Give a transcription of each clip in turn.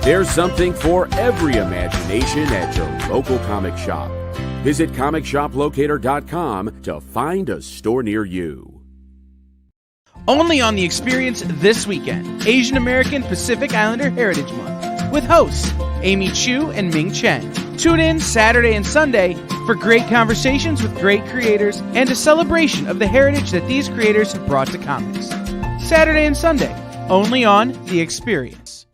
There's something for every imagination at your local comic shop. Visit comicshoplocator.com to find a store near you. Only on The Experience this weekend, Asian American Pacific Islander Heritage Month, with hosts Amy Chu and Ming Chen. Tune in Saturday and Sunday for great conversations with great creators and a celebration of the heritage that these creators have brought to comics. Saturday and Sunday, only on The Experience.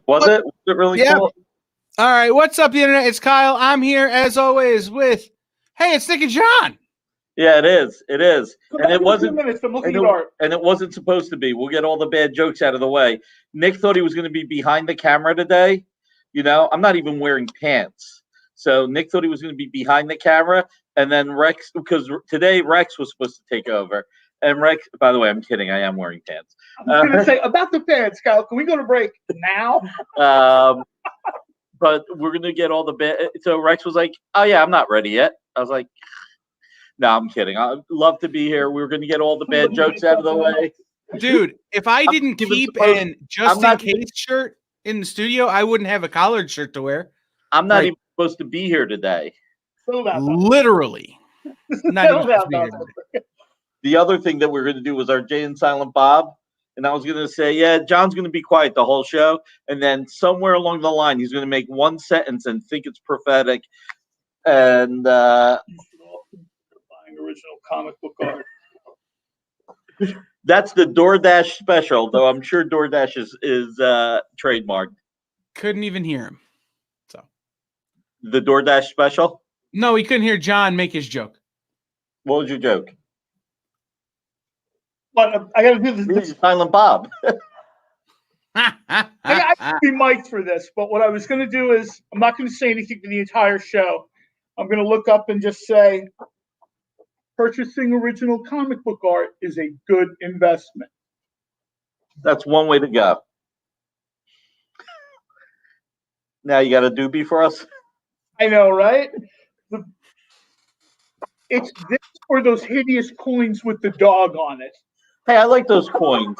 Was it really cool? All right, what's up, the internet? It's Kyle. I'm here as always with, hey, it's Nick and John. Yeah, it is. It is. And it wasn't. And it wasn't supposed to be. We'll get all the bad jokes out of the way. Nick thought he was going to be behind the camera today. You know, I'm not even wearing pants. So Nick thought he was going to be behind the camera, and then Rex, because today Rex was supposed to take over. And Rex, by the way, I'm kidding. I am wearing pants. I was going to say about the pants, Kyle. Can we go to break now? But we're going to get all the bad. So Rex was like, "Oh yeah, I'm not ready yet." I was like, "No, I'm kidding. I'd love to be here. We were going to get all the bad jokes out of the way." Dude, if I didn't keep an just in case shirt in the studio, I wouldn't have a collared shirt to wear. I'm not even supposed to be here today. Literally. Not even supposed to be here today. The other thing that we're going to do was our Jay and Silent Bob. And I was going to say, yeah, John's going to be quiet the whole show. And then somewhere along the line, he's going to make one sentence and think it's prophetic. And buying original comic book art. That's the DoorDash special, though I'm sure DoorDash is trademarked. Couldn't even hear him. So the DoorDash special? No, he couldn't hear John make his joke. What was your joke? But I got to do this. Silent Bob. I got to be mic'd for this, but what I was going to do is I'm not going to say anything for the entire show. I'm going to look up and just say, purchasing original comic book art is a good investment. That's one way to go. Now you got a doobie for us? I know, right? It's this or those hideous coins with the dog on it. Hey, I like those coins.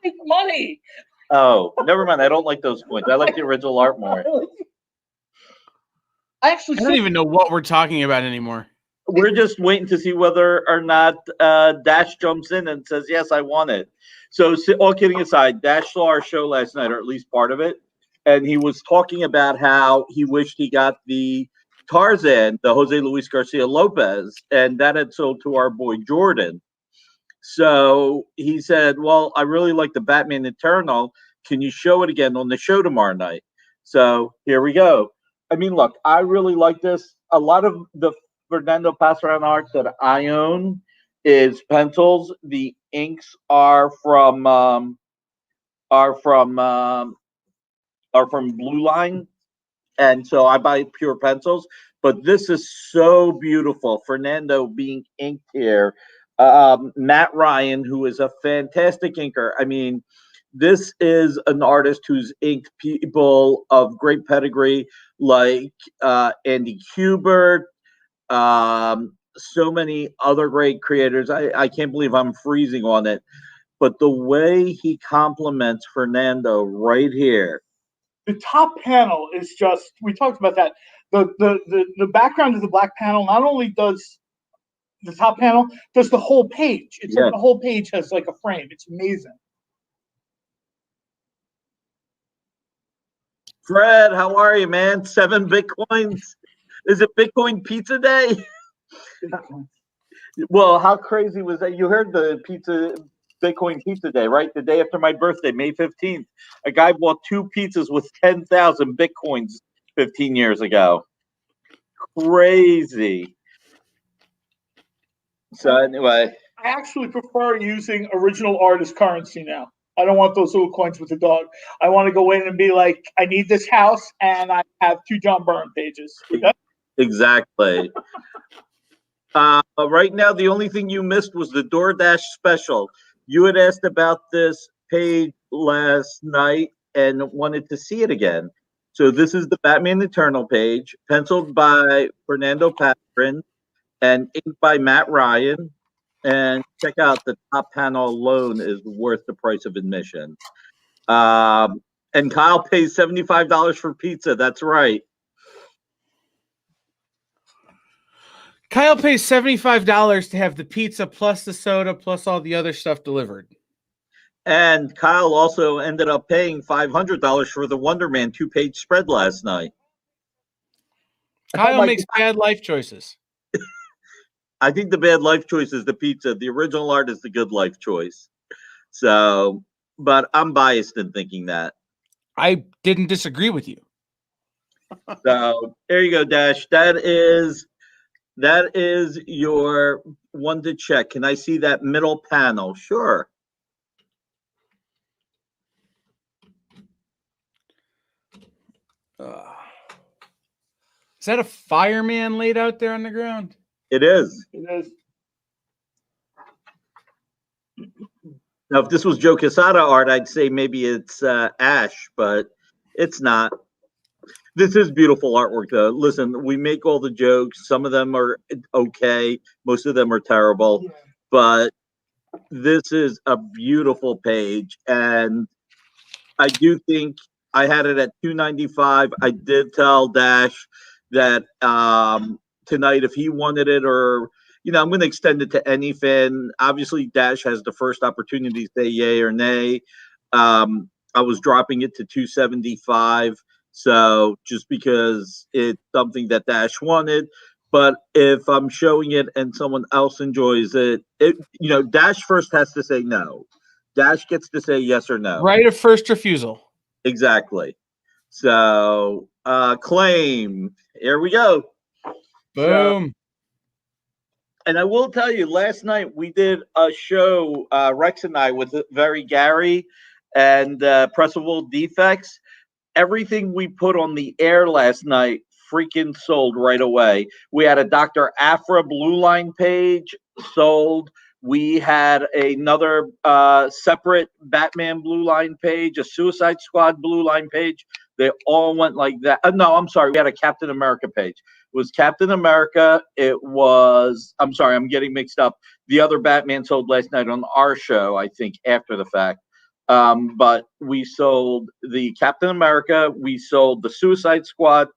Make money. Oh, never mind. I don't like those coins. I like the original art more. I don't even know what we're talking about anymore. We're just waiting to see whether or not Dash jumps in and says, yes, I want it. So all kidding aside, Dash saw our show last night, or at least part of it. And he was talking about how he wished he got the Tarzan, the Jose Luis Garcia Lopez, and that had sold to our boy Jordan. So he said, well, I really like the Batman Eternal. Can you show it again on the show tomorrow night? So here we go. I mean, look, I really like this. A lot of the Fernando Pasaran art that I own is pencils. The inks are from Blue Line, and so I buy pure pencils. But this is so beautiful. Fernando being inked here. Matt Ryan, who is a fantastic inker. I mean, this is an artist who's inked people of great pedigree like Andy Kubert, so many other great creators. I can't believe I'm freezing on it. But the way he compliments Fernando right here. The top panel is just, we talked about that. The background of the black panel not only does the top panel, does the whole page. It's like the whole page has like a frame. It's amazing. Fred, how are you, man? 7 Bitcoins. Is it Bitcoin Pizza Day? Well, how crazy was that? You heard the Bitcoin Pizza Day, right? The day after my birthday, May 15th. A guy bought 2 pizzas with 10,000 Bitcoins 15 years ago. Crazy. So anyway. I actually prefer using original artist currency now. I don't want those little coins with the dog. I want to go in and be like, I need this house, and I have 2 John Byrne pages. Exactly. Right now, the only thing you missed was the DoorDash special. You had asked about this page last night and wanted to see it again. So this is the Batman Eternal page, penciled by Fernando Patrin and inked by Matt Ryan. And check out the top panel alone is worth the price of admission. And Kyle pays $75 for pizza. That's right. Kyle pays $75 to have the pizza plus the soda plus all the other stuff delivered. And Kyle also ended up paying $500 for the Wonder Man 2-page spread last night. Kyle makes bad life choices. I think the bad life choice is the pizza. The original art is the good life choice. So, but I'm biased in thinking that. I didn't disagree with you. So there you go, Dash. That is your one to check. Can I see that middle panel? Sure. Is that a fireman laid out there on the ground? It is. It is. Now, if this was Joe Quesada art, I'd say maybe it's Ash, but it's not. This is beautiful artwork, though. Listen, we make all the jokes. Some of them are okay. Most of them are terrible. Yeah. But this is a beautiful page. And I do think I had it at $2.95. I did tell Dash that tonight, if he wanted it, or I'm going to extend it to any fan. Obviously, Dash has the first opportunity to say yay or nay. I was dropping it to $2.75. So just because it's something that Dash wanted, but if I'm showing it and someone else enjoys it, Dash first has to say no. Dash gets to say yes or no. Right of first refusal. Exactly. So claim. Here we go. Boom. And I will tell you, last night we did a show, Rex and I, with Very Gary and Pressable Defects. Everything we put on the air last night freaking sold right away. We had a Dr. Aphra Blue Line page sold. We had another separate Batman Blue Line page, a Suicide Squad Blue Line page. They all went like that. No, I'm sorry. We had a Captain America page. It was Captain America. It was, I'm sorry, I'm getting mixed up. The other Batman sold last night on our show, I think, after the fact. But we sold the Captain America, we sold the Suicide Squad,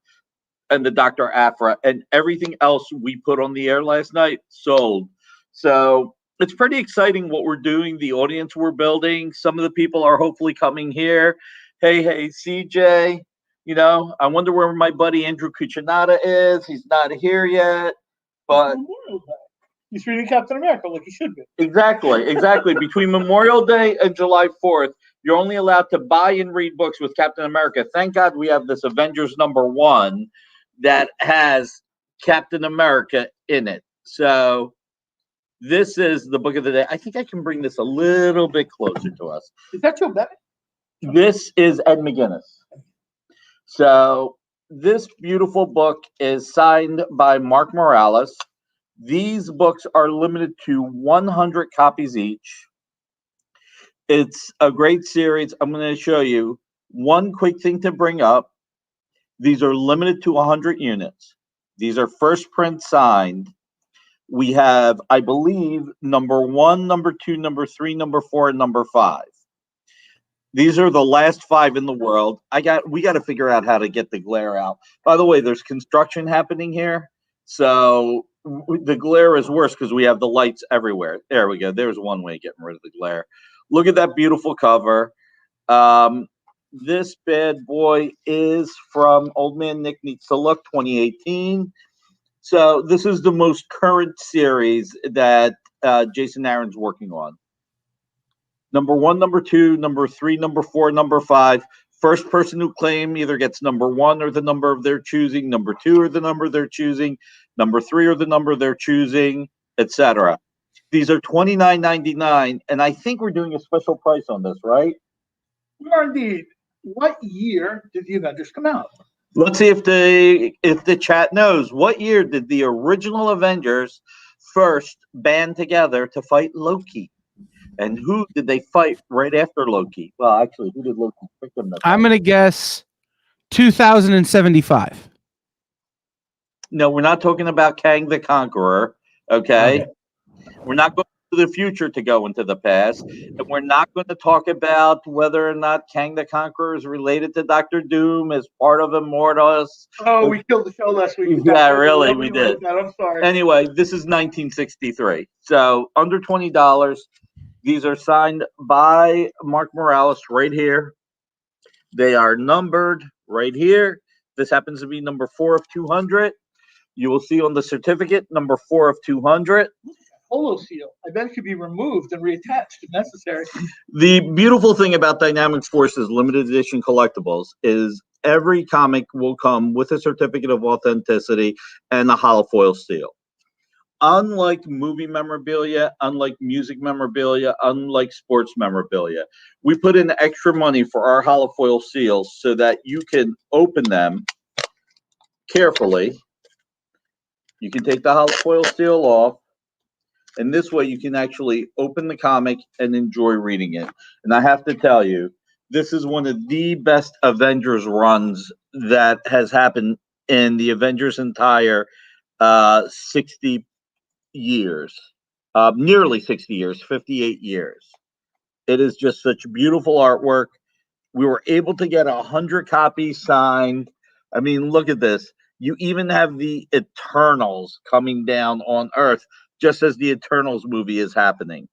and the Dr. Aphra, and everything else we put on the air last night sold. So it's pretty exciting what we're doing, the audience we're building. Some of the people are hopefully coming here. Hey, CJ, I wonder where my buddy Andrew Cuccinata is. He's not here yet, but he's reading Captain America like he should be. Exactly. Between Memorial Day and July 4th, you're only allowed to buy and read books with Captain America. Thank God we have this Avengers #1 that has Captain America in it. So this is the book of the day. I think I can bring this a little bit closer to us. Is that Joe Bennett? This is Ed McGuinness. So this beautiful book is signed by Mark Morales. These books are limited to 100 copies each. It's a great series. I'm going to show you one quick thing to bring up. These are limited to 100 units. These are first print signed. We have, I believe, number 1, number 2, number 3, number 4, and number 5. These are the last 5 in the world. We got to figure out how to get the glare out. By the way, there's construction happening here, so the glare is worse because we have the lights everywhere. There we go. There's one way of getting rid of the glare. Look at that beautiful cover. This bad boy is from Old Man Nick Needs to Look 2018. So this is the most current series that Jason Aaron's working on. Number 1, number 2, number 3, number 4, number 5. First person who claim either gets number 1 or the number of their choosing, number 2 or the number they're choosing, number 3 or the number they're choosing, etc. These are $29.99, and I think we're doing a special price on this, right? We are indeed. What year did the Avengers come out? Let's see if the chat knows. What year did the original Avengers first band together to fight Loki? And who did they fight right after Loki? Well, actually, who did Loki pick them? I'm going to guess 2075. No, we're not talking about Kang the Conqueror, okay? We're not going to the future to go into the past. And we're not going to talk about whether or not Kang the Conqueror is related to Doctor Doom as part of Immortus. Oh, we killed the show last week. Yeah, really, we did. I'm sorry. Anyway, this is 1963. So under $20. These are signed by Mark Morales right here. They are numbered right here. This happens to be number 4 of 200. You will see on the certificate number 4 of 200. Holo seal. I bet it could be removed and reattached if necessary. The beautiful thing about Dynamic Forces limited edition collectibles is every comic will come with a certificate of authenticity and a holofoil seal. Unlike movie memorabilia, unlike music memorabilia, unlike sports memorabilia, we put in extra money for our holofoil seals so that you can open them carefully. You can take the holofoil seal off, and this way you can actually open the comic and enjoy reading it. And I have to tell you, this is one of the best Avengers runs that has happened in the Avengers' entire 60 years, nearly 60 years, 58 years. It is just such beautiful artwork. We were able to get 100 copies signed. I mean, look at this. You even have the Eternals coming down on Earth just as the Eternals movie is happening.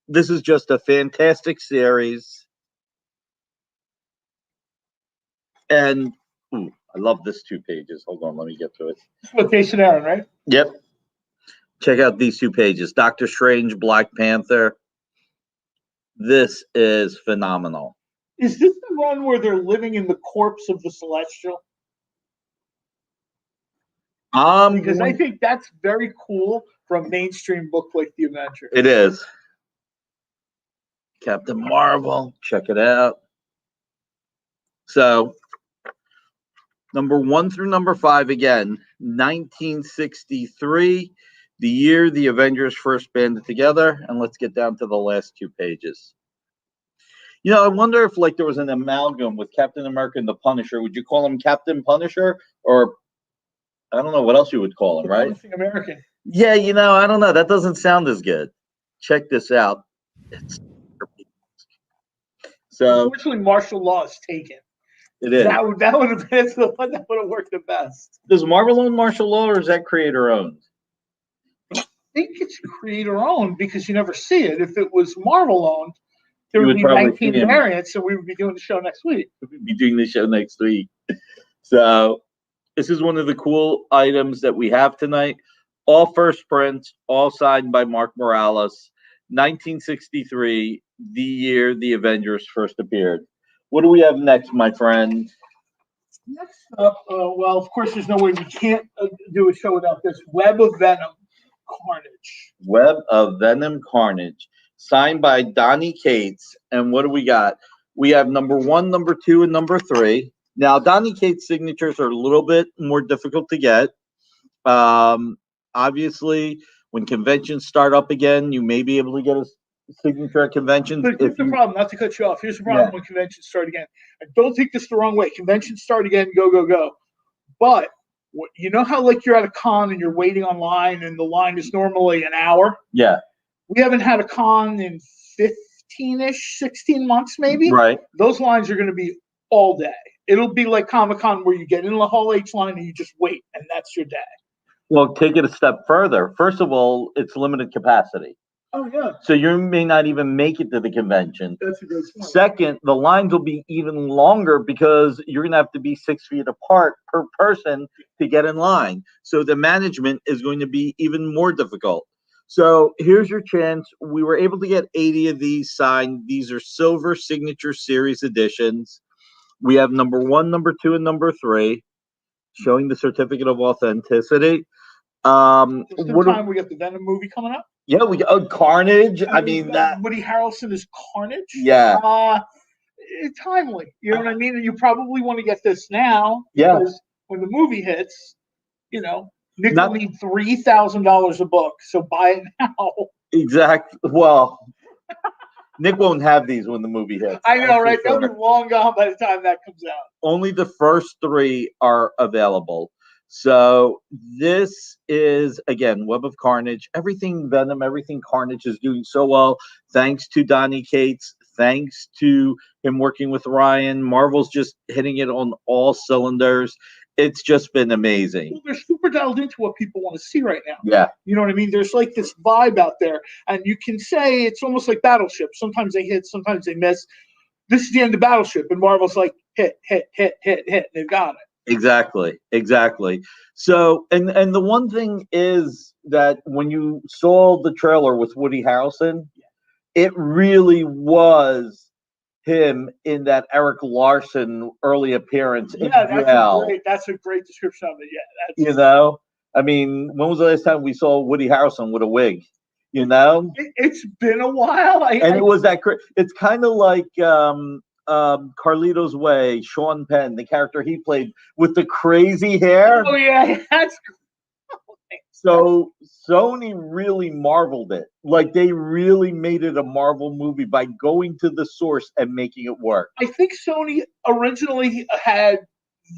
This is just a fantastic series. And I love this 2 pages. Hold on, let me get to it. Jason Aaron, right? Yep. Check out these 2 pages. Doctor Strange, Black Panther. This is phenomenal. Is this the one where they're living in the corpse of the Celestial? Because I think that's very cool for a mainstream book like The Avengers. It is. Captain Marvel. Check it out. So, number 1 through number 5 again. 1963. The year the Avengers first banded together, and let's get down to the last 2 pages. You know, I wonder if there was an amalgam with Captain America and the Punisher. Would you call him Captain Punisher, or I don't know what else you would call him, right? Punishing American. Yeah, I don't know. That doesn't sound as good. Check this out. So, unfortunately, martial law is taken. It is. That would have been the one that would have worked the best. Does Marvel own martial law, or is that creator owned? I think it's creator owned because you never see it. If it was Marvel owned, there would be 19 variants, so we would be doing the show next week. We'd be doing the show next week. So this is one of the cool items that we have tonight. All first prints, all signed by Mark Morales. 1963, the year the Avengers first appeared. What do we have next, my friend? Next up, well, of course, there's no way we can't do a show without this. Web of Venom Carnage. Web of Venom Carnage, signed by Donny Cates. And what do we got? We have number 1, number 2, and number 3. Now, Donny Cates' signatures are a little bit more difficult to get. Obviously, when conventions start up again, you may be able to get a signature at conventions. But here's the problem, not to cut you off. Here's the problem when conventions start again. And don't take this the wrong way. Conventions start again, go, go, go. But you know how like you're at a con and you're waiting online and the line is normally an hour? Yeah. We haven't had a con in 15-ish, 16 months maybe. Right. Those lines are going to be all day. It'll be like Comic-Con where you get in the Hall H line and you just wait, and that's your day. Well, take it a step further. First of all, it's limited capacity. Oh, yeah. So you may not even make it to the convention. That's a good point. Second, the lines will be even longer because you're going to have to be 6 feet apart per person to get in line. So the management is going to be even more difficult. So here's your chance. We were able to get 80 of these signed. These are silver signature series editions. We have number 1, number 2, and number 3 showing the certificate of authenticity. What time we got the Venom movie coming up? Yeah, we Carnage. I mean that Woody Harrelson is Carnage. Yeah, it's timely. You know what I mean? And you probably want to get this now. Yeah. Because when the movie hits, you know, Nick will need $3,000 a book, so buy it now. Exactly. Well, Nick won't have these when the movie hits. I know, right? They'll be long gone by the time that comes out. Only the first 3 are available. So this is, again, Web of Carnage. Everything Venom, everything Carnage is doing so well, thanks to Donny Cates, thanks to him working with Ryan. Marvel's just hitting it on all cylinders. It's just been amazing. Well, they're super dialed into what people want to see right now. Yeah. You know what I mean? There's like this vibe out there. And you can say it's almost like Battleship. Sometimes they hit, sometimes they miss. This is the end of Battleship. And Marvel's like, hit, hit, hit, hit, hit. They've got it. Exactly. So, and the one thing is that when you saw the trailer with Woody Harrelson, it really was him in that Eric Larson early appearance. Yeah, that's a great description of it. Yeah, you know, I mean, when was the last time we saw Woody Harrelson with a wig? You know, it's been a while. It was that. It's kind of like Carlito's Way, Sean Penn, the character he played with the crazy hair. Oh yeah, that's cool. So Sony really marveled it. Like they really made it a Marvel movie by going to the source and making it work. I think Sony originally had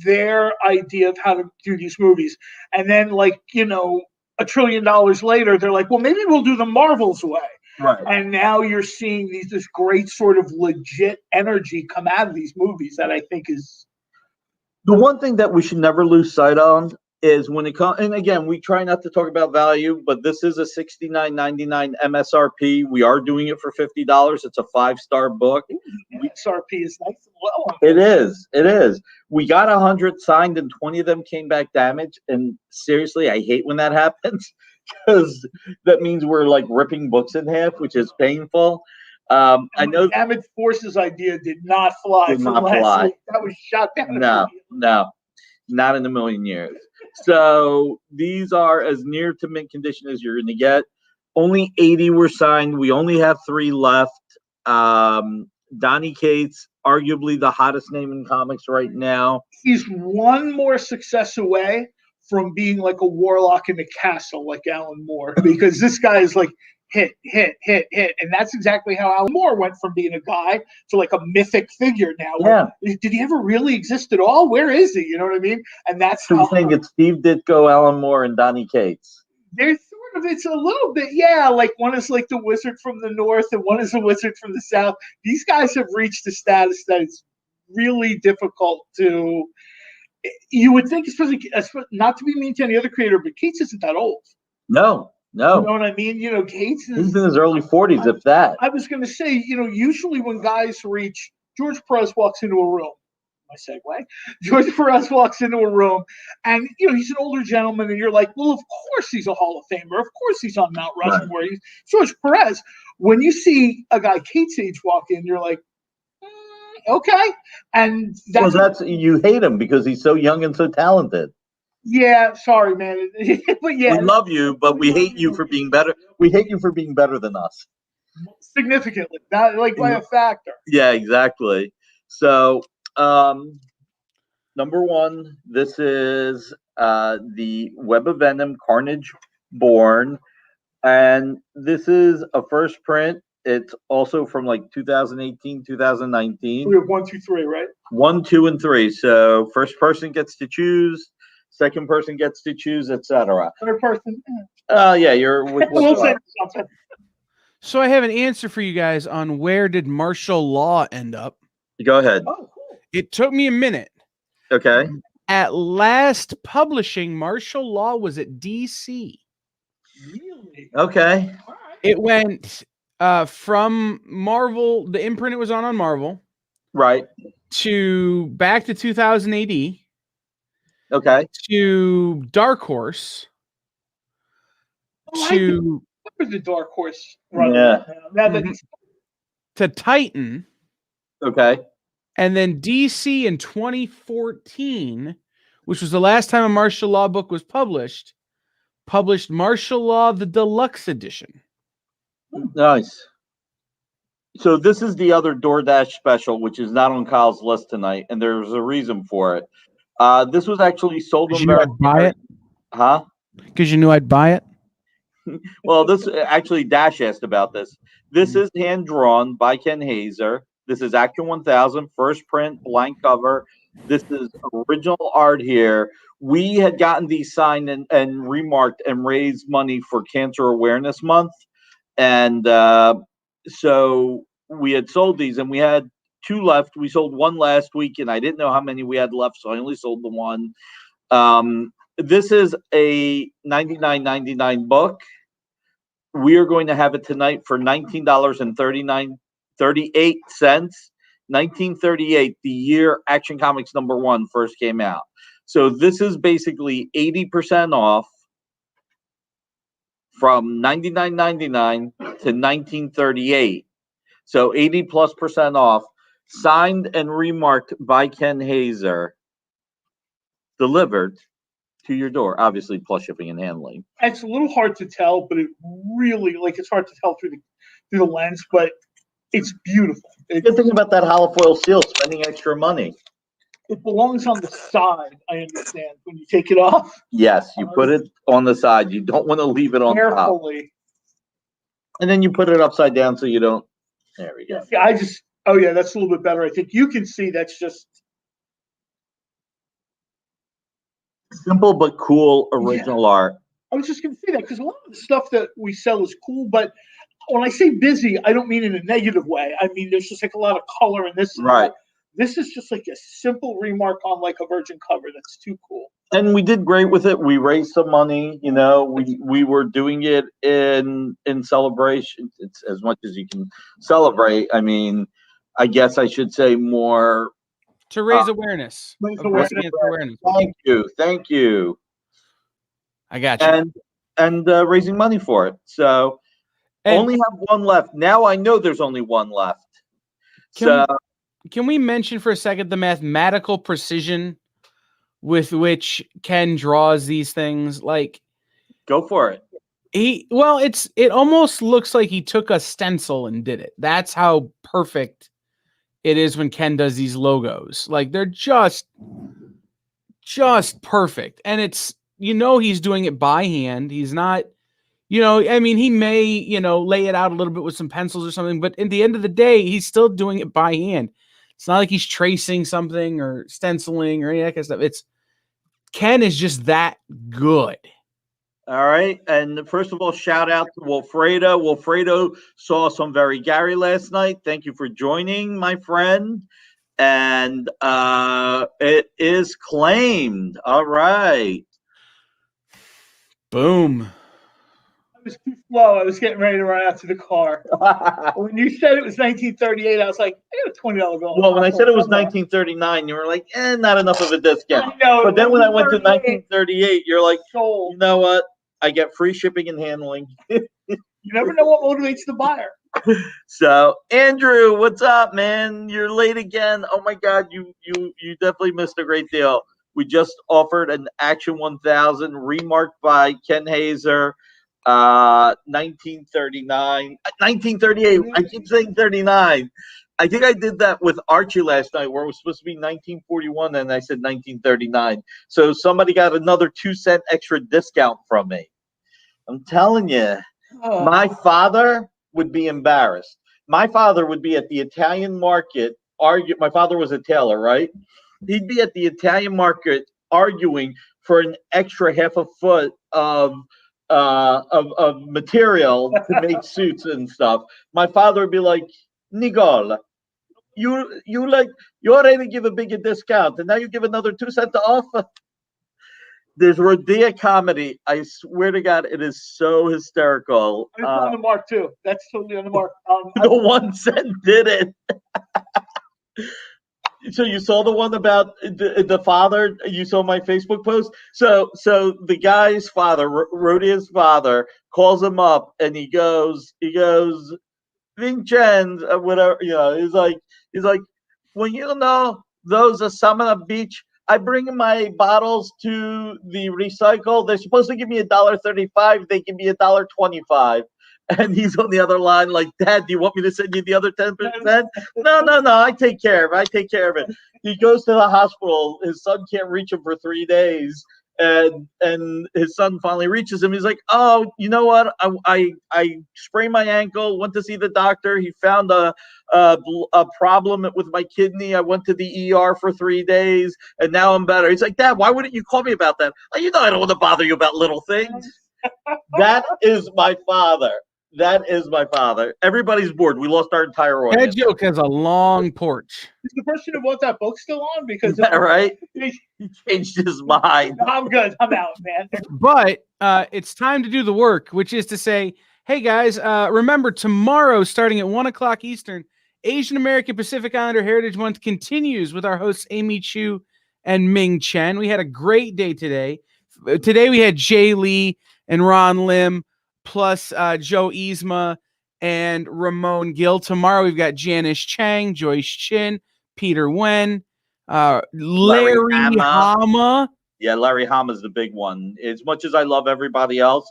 their idea of how to do these movies, and then like, you know, $1 trillion later, they're like, well, maybe we'll do the Marvel's way. Right. And now you're seeing this great sort of legit energy come out of these movies that I think is the one thing that we should never lose sight on is when it comes, and again, we try not to talk about value, but this is a $69.99 MSRP. We are doing it for $50. It's a 5-star book. MSRP is nice and well. It is. We got 100 signed and 20 of them came back damaged. And seriously, I hate when that happens because that means we're like ripping books in half, which is painful. I know Damaged Forces idea did not fly. Did not fly. That was shot down. No, not in a million years. So these are as near to mint condition as you're going to get. Only 80 were signed. We only have 3 left. Donny Cates, arguably the hottest name in comics right now. He's one more success away from being like a warlock in the castle, like Alan Moore, because this guy is like hit, and that's exactly how Alan Moore went from being a guy to like a mythic figure now. Yeah. Did he ever really exist at all? Where is he? You know what I mean? And that's so how. You think it's Steve Ditko, Alan Moore, and Donny Cates? There's sort of, it's a little bit, yeah, like one is like the wizard from the north and one is the wizard from the south. These guys have reached a status that is really difficult to. You would think, especially not to be mean to any other creator, but Cates isn't that old. No. You know what I mean? You know, Cates is. He's in his early 40s, if that. I was going to say, you know, usually when guys reach, George Perez walks into a room. My segue. George Perez walks into a room, and you know he's an older gentleman, and you're like, well, of course he's a Hall of Famer. Of course he's on Mount Rushmore. Right. He's George Perez. When you see a guy Cates' age walk in, you're like, okay, and that's you hate him because he's so young and so talented. Yeah, sorry, man. But yeah, we love you, but we hate you for being better. We hate you for being better than us. Significantly, not like by a factor. Yeah, exactly. So, number 1, this is the Web of Venom Carnage born. And this is a first print. It's also from like 2018, 2019. We have 1, 2, 3, right? 1, 2, and 3. So first person gets to choose, second person gets to choose, etc. Third person. Yeah, you're with what We'll you say are. something. So I have an answer for you guys on where did martial law end up. Go ahead. Oh, cool. It took me a minute. Okay. At last publishing, martial law was at DC. Really? Okay. All right. It went from Marvel, the imprint it was on Marvel, Right. to back to 2000 AD, Okay. to Dark Horse, Oh, I to remember the Dark Horse run. Yeah. Now that Mhm. to Titan, Okay. and then DC in 2014, which was the last time a martial law book was published Martial Law, the deluxe edition. Nice. So this is the other DoorDash special, which is not on Kyle's list tonight, and there's a reason for it. This was actually sold Because on you knew I'd buy it? Huh? Because you knew I'd buy it? Well, this actually Dash asked about this. This is hand drawn by Ken Hazer. This is Action 1000, first print, blank cover. This is original art here. We had gotten these signed and remarked and raised money for Cancer Awareness Month. And so we had sold these, and we had 2 left. We sold 1 last week, and I didn't know how many we had left, so I only sold the 1. This is a $99.99 book. We are going to have it tonight for $19.38. 1938, the year Action Comics #1 first came out. So this is basically 80% off from $99.99 to 1938. So 80+% off, signed and remarked by Ken Hazer, delivered to your door, obviously plus shipping and handling. It's a little hard to tell, but it really it's hard to tell through the lens, but it's beautiful. Good thing about that holofoil seal, spending extra money. It belongs on the side. I understand when you take it off Yes, you put it on the side. You don't want to leave it on top. carefully. And then you put it upside down so you don't. There we go. Yeah, oh yeah, that's a little bit better. I think you can see that's just Simple but cool original art. I was just going to say that because a lot of the stuff that we sell is cool, but when I say busy, I don't mean in a negative way. I mean there's just like a lot of color in this. Right. This is just like a simple remark on like a virgin cover. That's too cool. And we did great with it. We raised some money. You know, we were doing it in celebration. It's as much as you can celebrate. I mean, I guess I should say more. To raise awareness. Raise of awareness. breast cancer awareness. Thank you. I got you. And raising money for it. So only have 1 left. Now I know there's only 1 left. Can we mention for a second the mathematical precision with which Ken draws these things? Like, go for it. It almost looks like he took a stencil and did it. That's how perfect it is when Ken does these logos. Like, they're just perfect. And it's, he's doing it by hand. He's not, I mean, he may, lay it out a little bit with some pencils or something, but at the end of the day, he's still doing it by hand. It's not like he's tracing something or stenciling or any of that kind of stuff. Ken is just that good. All right. And first of all, shout out to Wilfredo. Wilfredo saw us on Very Gary last night. Thank you for joining, my friend. And it is claimed. All right. Boom. I was too slow. I was getting ready to run out to the car. When you said it was 1938, I was like, I got a $20 bill. Well, when I said it was 1939, you were like, not enough of a discount. I know, but then when I went to 1938, you're like, you know what? I get free shipping and handling. You never know what motivates the buyer. So, Andrew, what's up, man? You're late again. Oh my God, you definitely missed a great deal. We just offered an Action 1000 remarked by Ken Hazer, 1939, 1938. I keep saying 39. I think I did that with Archie last night, where it was supposed to be 1941, and I said 1939. So somebody got another 2-cent extra discount from me. I'm telling you, Oh, my father would be embarrassed. My father would be at the Italian market argue. My father was a tailor, right? He'd be at the Italian market arguing for an extra half a foot of material to make suits and stuff. My father would be like, Nicole, you already give a bigger discount, and now you give another 2 cents off. There's Rodea comedy. I swear to God, it is so hysterical. it's on the mark too. That's totally on the mark. The 1 cent did it. So you saw the one about the father. You saw my Facebook post. So the guy's father, Rodia's father, calls him up and he goes, Vincenz, whatever. He's like, well, those are Summer Beach. I bring my bottles to the recycle. They're supposed to give me $1.35. They give me $1.25. And he's on the other line, like, Dad, do you want me to send you the other 10%? No. I take care of it. He goes to the hospital. His son can't reach him for 3 days. And his son finally reaches him. He's like, oh, you know what? I sprained my ankle, went to see the doctor. He found a problem with my kidney. I went to the ER for 3 days, and now I'm better. He's like, Dad, why wouldn't you call me about that? I don't want to bother you about little things. That is my father. Everybody's bored. We lost our entire audience. That joke has a long porch. Is the person who bought that book still on? Because Is that right? He changed his mind. I'm good. I'm out, man. But it's time to do the work, which is to say, hey guys, remember tomorrow, starting at 1:00 Eastern, Asian American Pacific Islander Heritage Month continues with our hosts Amy Chu and Ming Chen. We had a great day today. Today we had Jay Lee and Ron Lim, plus Joe Yzma and Ramon Gill. Tomorrow we've got Janice Chang, Joyce Chin, Peter Wen, Larry Hama. Yeah, Larry Hama's the big one. As much as I love everybody else,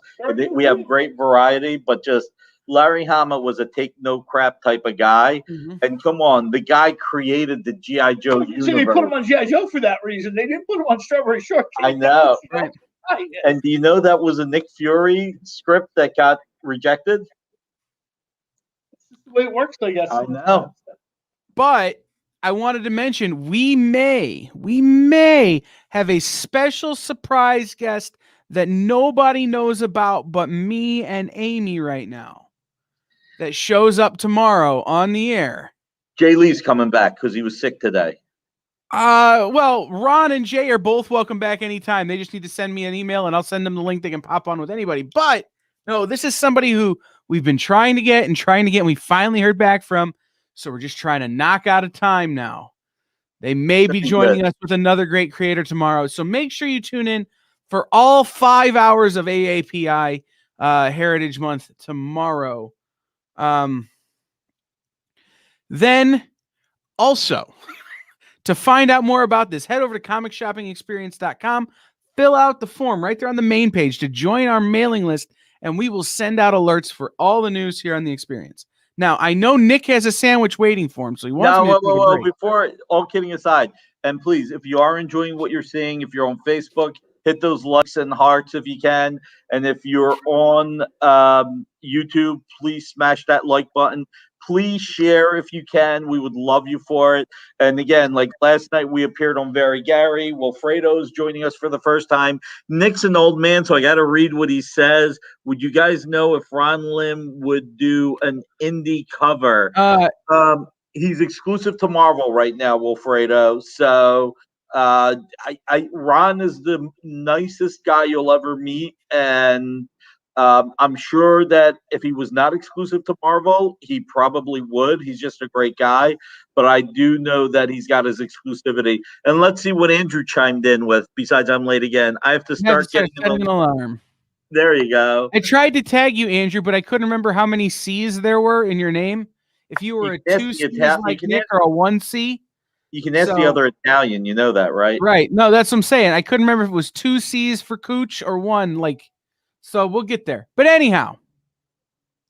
we have great variety, but just Larry Hama was a take no crap type of guy. Mm-hmm. And come on, the guy created the G.I. Joe universe. So they put him on G.I. Joe for that reason. They didn't put him on Strawberry Shortcake. I know. Right. And do you know that was a Nick Fury script that got rejected? That's the way it works, I guess. I know. But I wanted to mention we may have a special surprise guest that nobody knows about but me and Amy right now that shows up tomorrow on the air. Jay Lee's coming back because he was sick today. Well, Ron and Jay are both welcome back anytime. They just need to send me an email and I'll send them the link. They can pop on with anybody. But no, this is somebody who we've been trying to get, and we finally heard back from. So we're just trying to knock out of time now. They may be joining us with another great creator tomorrow. So make sure you tune in for all 5 hours of AAPI Heritage Month tomorrow. Then also, to find out more about this, head over to comicshoppingexperience.com, fill out the form right there on the main page to join our mailing list, and we will send out alerts for all the news here on the experience. Now, I know Nick has a sandwich waiting for him, so he wants me to take a break. Before, all kidding aside, and please, if you are enjoying what you're seeing, if you're on Facebook, hit those likes and hearts if you can. And if you're on YouTube, please smash that like button. Please share if you can. We would love you for it. And again, like last night, we appeared on Very Gary. Wilfredo's joining us for the first time. Nick's an old man, so I got to read what he says. Would you guys know if Ron Lim would do an indie cover? He's exclusive to Marvel right now, Wilfredo. So Ron is the nicest guy you'll ever meet, and I'm sure that if he was not exclusive to Marvel, he probably would. He's just a great guy. But I do know that he's got his exclusivity. And let's see what Andrew chimed in with, besides I'm late again. I have to start getting an alarm. There you go. I tried to tag you, Andrew, but I couldn't remember how many C's there were in your name. If you were a 2C like Nick or a 1C. You can ask the other Italian. You know that, right? Right. No, that's what I'm saying. I couldn't remember if it was 2 C's for Cooch or 1, like. So we'll get there. But anyhow,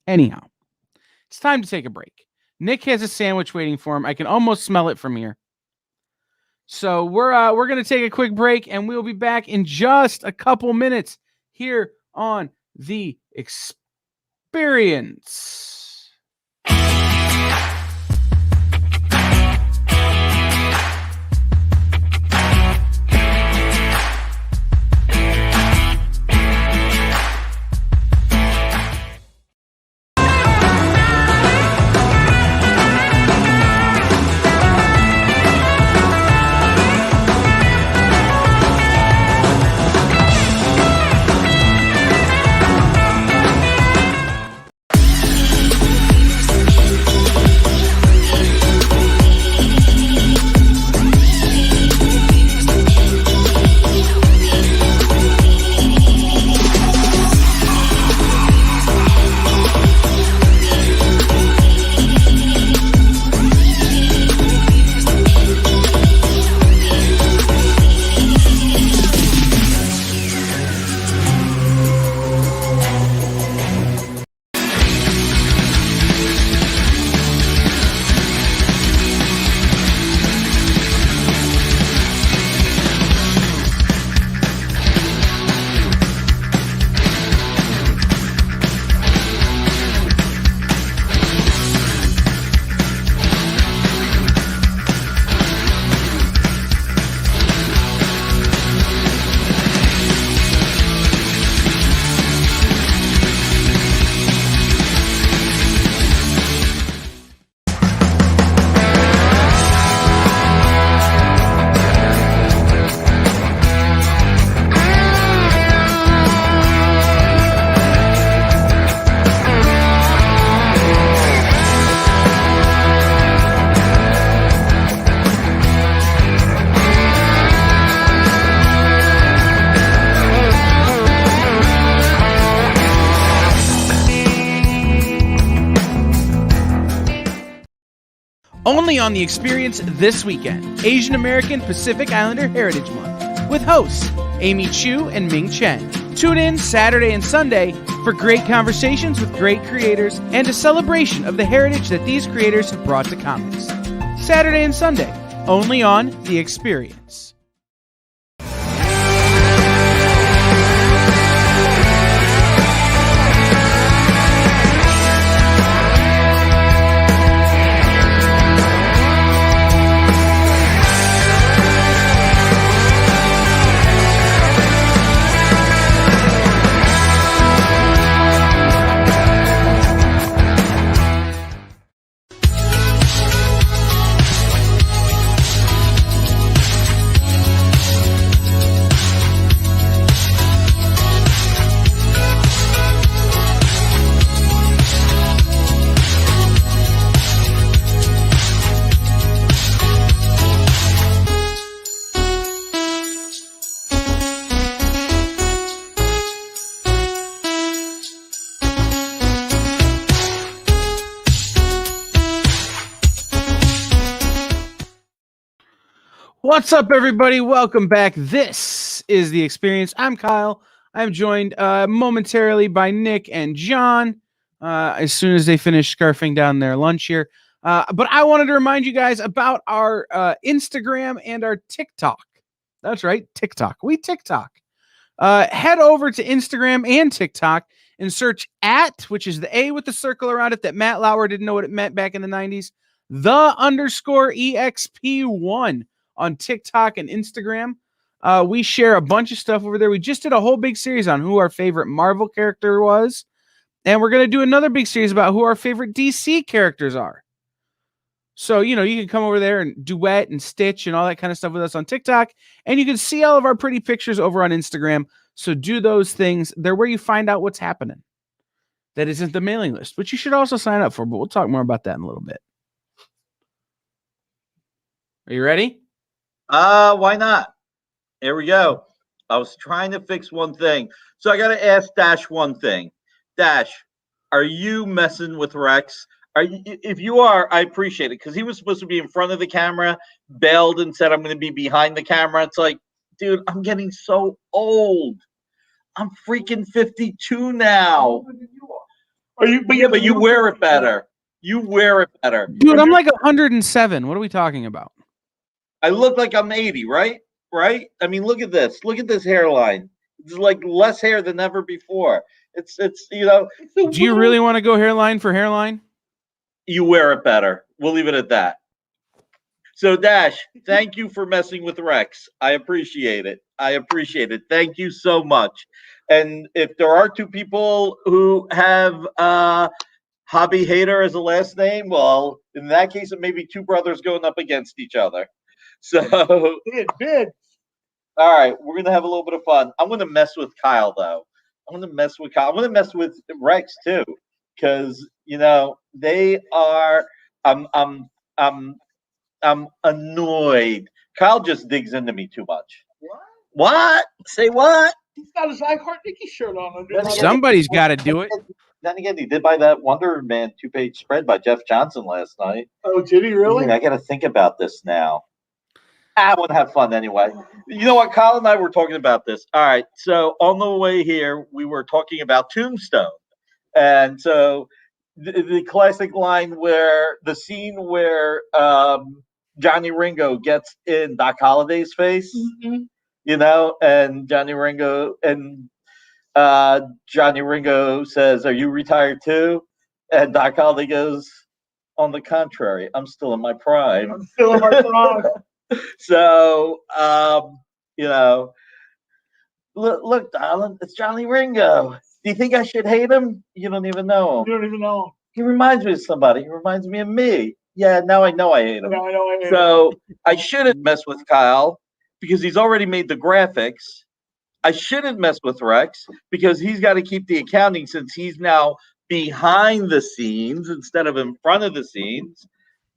it's time to take a break. Nick has a sandwich waiting for him. I can almost smell it from here. So we're going to take a quick break, and we'll be back in just a couple minutes here on the experience. Only on the experience this weekend, Asian American Pacific Islander Heritage Month, with hosts Amy Chu and Ming Chen. Tune in Saturday and Sunday for great conversations with great creators and a celebration of the heritage that these creators have brought to comics. Saturday and Sunday, only on the experience. What's up, everybody? Welcome back. This is The Experience. I'm Kyle. I'm joined momentarily by Nick and John as soon as they finish scarfing down their lunch here. But I wanted to remind you guys about our Instagram and our TikTok. That's right, TikTok. We TikTok. Head over to Instagram and TikTok and search @ which is the A with the circle around it that Matt Lauer didn't know what it meant back in the 90s, _EXP1 on TikTok and Instagram. We share a bunch of stuff over there. We just did a whole big series on who our favorite Marvel character was. And we're going to do another big series about who our favorite DC characters are. So, you can come over there and duet and stitch and all that kind of stuff with us on TikTok. And you can see all of our pretty pictures over on Instagram. So do those things. They're where you find out what's happening. That isn't the mailing list, which you should also sign up for. But we'll talk more about that in a little bit. Are you ready? Why not? Here we go. I was trying to fix one thing. So I got to ask Dash one thing. Dash, are you messing with Rex? If you are, I appreciate it, because he was supposed to be in front of the camera, bailed and said, I'm going to be behind the camera. It's like, dude, I'm getting so old. I'm freaking 52 now. Are you? But you wear it better. You wear it better. Dude, I'm like 107. What are we talking about? I look like I'm 80, right? Right? I mean, look at this. Look at this hairline. It's like less hair than ever before. It's Do you really want to go hairline for hairline? You wear it better. We'll leave it at that. So, Dash, thank you for messing with Rex. I appreciate it. Thank you so much. And if there are two people who have Hobby Hater as a last name, well, in that case, it may be two brothers going up against each other. So, bid. All right, we're gonna have a little bit of fun. I'm gonna mess with Kyle though. I'm gonna mess with Rex too, because they are. I'm I'm annoyed. Kyle just digs into me too much. What? Say what? He's got his I Heart Nikki shirt on. Somebody's got to do it. Then again, he did buy that Wonder Man 2-page spread by Jeff Johnson last night. Oh, did he really? I got to think about this now. I want to have fun anyway. You know what? Kyle and I were talking about this. All right. So on the way here, we were talking about Tombstone. And so the classic line where the scene where Johnny Ringo gets in Doc Holliday's face, and Johnny Ringo says, "Are you retired too?" And Doc Holliday goes, "On the contrary, I'm still in my prime." So, look, darling, it's Johnny Ringo. Do you think I should hate him? You don't even know him. You don't even know him. He reminds me of somebody. He reminds me of me. Yeah, now I know I hate him. Now I know I hate him. So I shouldn't mess with Kyle because he's already made the graphics. I shouldn't mess with Rex because he's got to keep the accounting since he's now behind the scenes instead of in front of the scenes.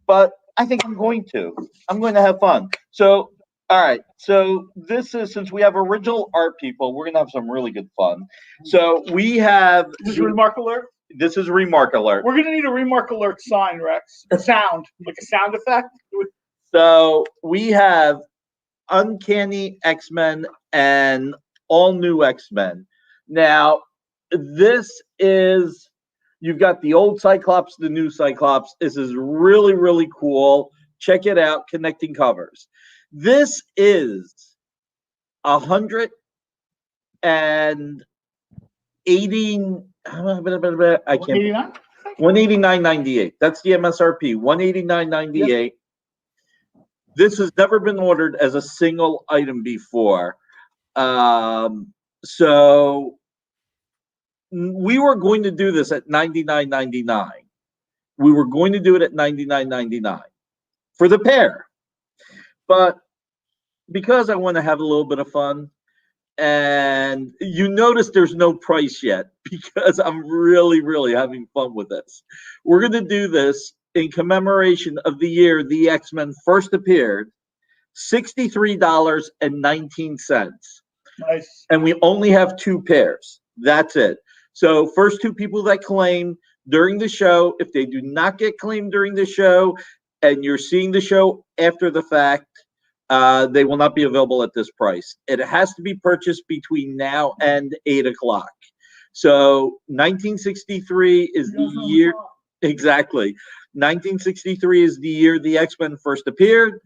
But I think I'm going to. I'm going to have fun. So, all right. So this is, since we have original art people, we're going to have some really good fun. So we have. This is Remark Alert? This is Remark Alert. We're going to need a Remark Alert sign, Rex. A sound, like a sound effect. So we have Uncanny X-Men and All New X-Men. Now, this is. You've got the old Cyclops, the new Cyclops. This is really, really cool. Check it out, connecting covers. This is 180. I can't. 189.98. That's the MSRP. 189.98. Yep. This has never been ordered as a single item before. So we were going to do this at $99.99. We were going to do it at $99.99 for the pair. But because I want to have a little bit of fun, and you notice there's no price yet because I'm really, really having fun with this. We're going to do this in commemoration of the year the X-Men first appeared, $63.19. Nice. And we only have two pairs. That's it. So first two people that claim during the show, if they do not get claimed during the show and you're seeing the show after the fact, they will not be available at this price. It has to be purchased between now and 8 o'clock. So 1963 is the year. Exactly. 1963 is the year the X-Men first appeared.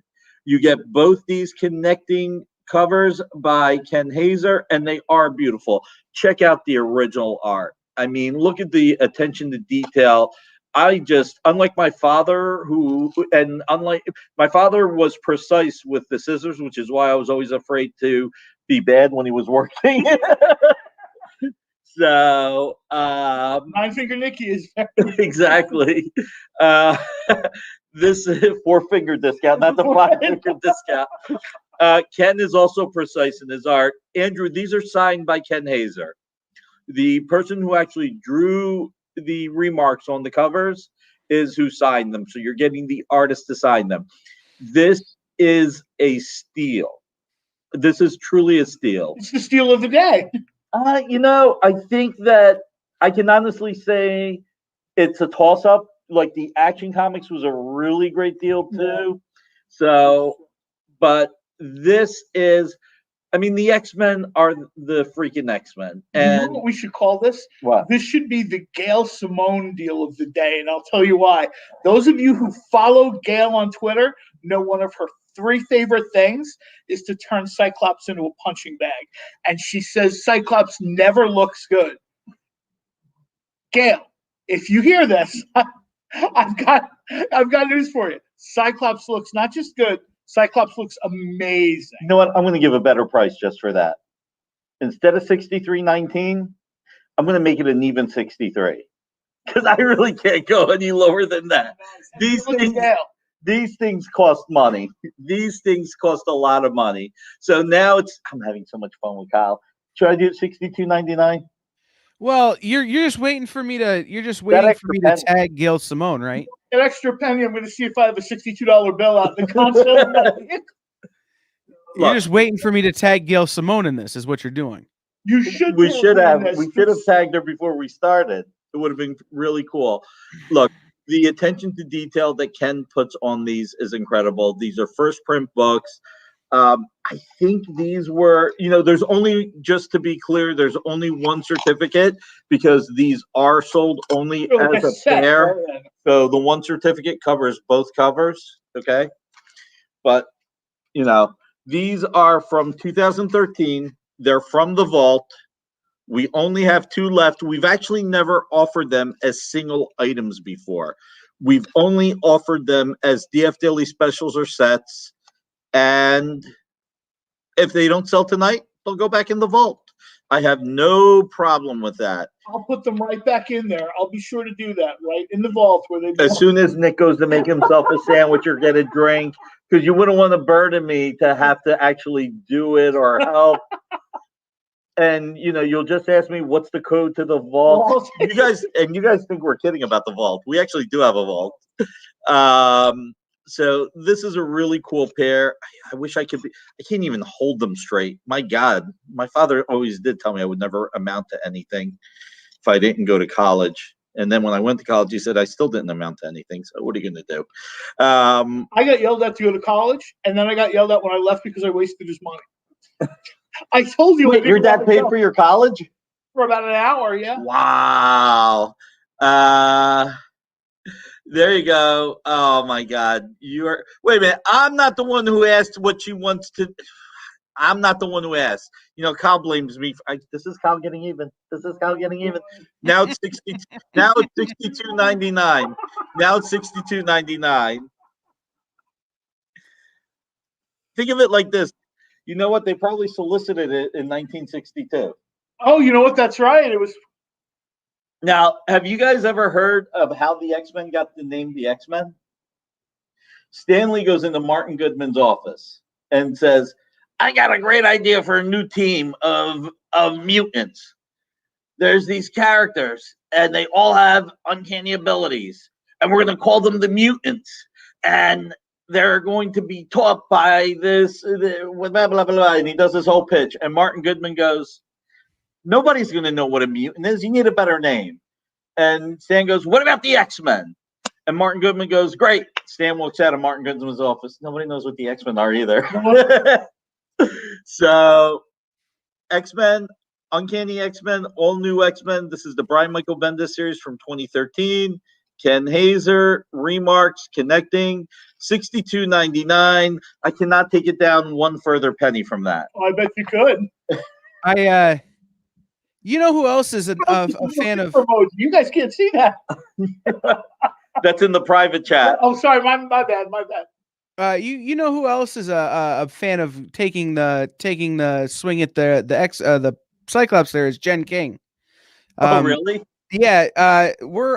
You get both these connecting covers by Ken Hazer, and they are beautiful. Check out the original art. I mean, look at the attention to detail. Unlike my father, my father was precise with the scissors, which is why I was always afraid to be bad when he was working. So, Nine-finger Nicky is exactly. This is 4-finger discount, not the 5-finger discount. Ken is also precise in his art. Andrew, these are signed by Ken Hazer. The person who actually drew the remarks on the covers is who signed them. So you're getting the artist to sign them. This is a steal. This is truly a steal. It's the steal of the day. I think that I can honestly say it's a toss-up. Like the Action Comics was a really great deal too. So, but this is I mean, the X-Men are the freaking X-Men. You know And what we should call this? what? This should be the Gail Simone deal of the day, and I'll tell you why. Those of you who follow Gail on Twitter know one of her 3 favorite things is to turn Cyclops into a punching bag. And she says Cyclops never looks good. Gail, if you hear this, I've got news for you. Cyclops looks not just good, Cyclops looks amazing. You know what? I'm going to give a better price just for that. Instead of $63.19, I'm going to make it an even 63 because I really can't go any lower than that. These things cost money. These things cost a lot of money. So now I'm having so much fun with Kyle. Should I do it $62.99? Well, you're just waiting for me to tag Gail Simone, right? An extra penny. I'm going to see if I have a $62 bill out in the console. You're just waiting for me to tag Gail Simone in this, is what you're doing. We should have tagged her before we started. It would have been really cool. Look, the attention to detail that Ken puts on these is incredible. These are first print books. I think these were, there's only, just to be clear, there's only one certificate because these are sold only as a pair. Right? So the one certificate covers both covers. Okay. But, these are from 2013. They're from the vault. We only have 2 left. We've actually never offered them as single items before. We've only offered them as DF Daily specials or sets. And if they don't sell tonight, they'll go back in the vault. I have no problem with that. I'll put them right back in there. I'll be sure to do that right in the vault where they. As soon as Nick goes to make himself a sandwich or get a drink, because you wouldn't want to burden me to have to actually do it or help. And you'll just ask me what's the code to the vault. You guys think we're kidding about the vault. We actually do have a vault. So this is a really cool pair. I wish I could I can't even hold them straight. My God, my father always did tell me I would never amount to anything if I didn't go to college. And then when I went to college, he said I still didn't amount to anything. So what are you going to do? I got yelled at to go to college, and then I got yelled at when I left because I wasted his money. I told you. Wait, your dad paid for your college? For about an hour, yeah. Wow. There you go. Oh my God. Wait a minute. I'm not the one who asked what she wants to. I'm not the one who asked. Kyle blames me. This is Kyle getting even. Now it's 60. Now it's $62.99. Now it's $62.99. Think of it like this. You know what? They probably solicited it in 1962. Oh, you know what? That's right. It was. Now, have you guys ever heard of how the X-Men got the name the X-Men? Stan Lee goes into Martin Goodman's office and says, I got a great idea for a new team of mutants. There's these characters, and they all have uncanny abilities, and we're going to call them the mutants. And they're going to be taught by this, blah, blah, blah, blah. And he does this whole pitch. And Martin Goodman goes, nobody's going to know what a mutant is. You need a better name. And Stan goes, what about the X-Men? And Martin Goodman goes, great. Stan walks out of Martin Goodman's office. Nobody knows what the X-Men are either. So, X-Men, Uncanny X-Men, all new X-Men. This is the Brian Michael Bendis series from 2013. Ken Hazer, Remarks, Connecting, $62.99. I cannot take it down one further penny from that. Oh, I bet you could. You know who else is a fan of? You guys can't see that. That's in the private chat. Oh, sorry, my bad. You know who else is a fan of taking the swing at the Cyclops? There is Jen King. Oh, really? Yeah.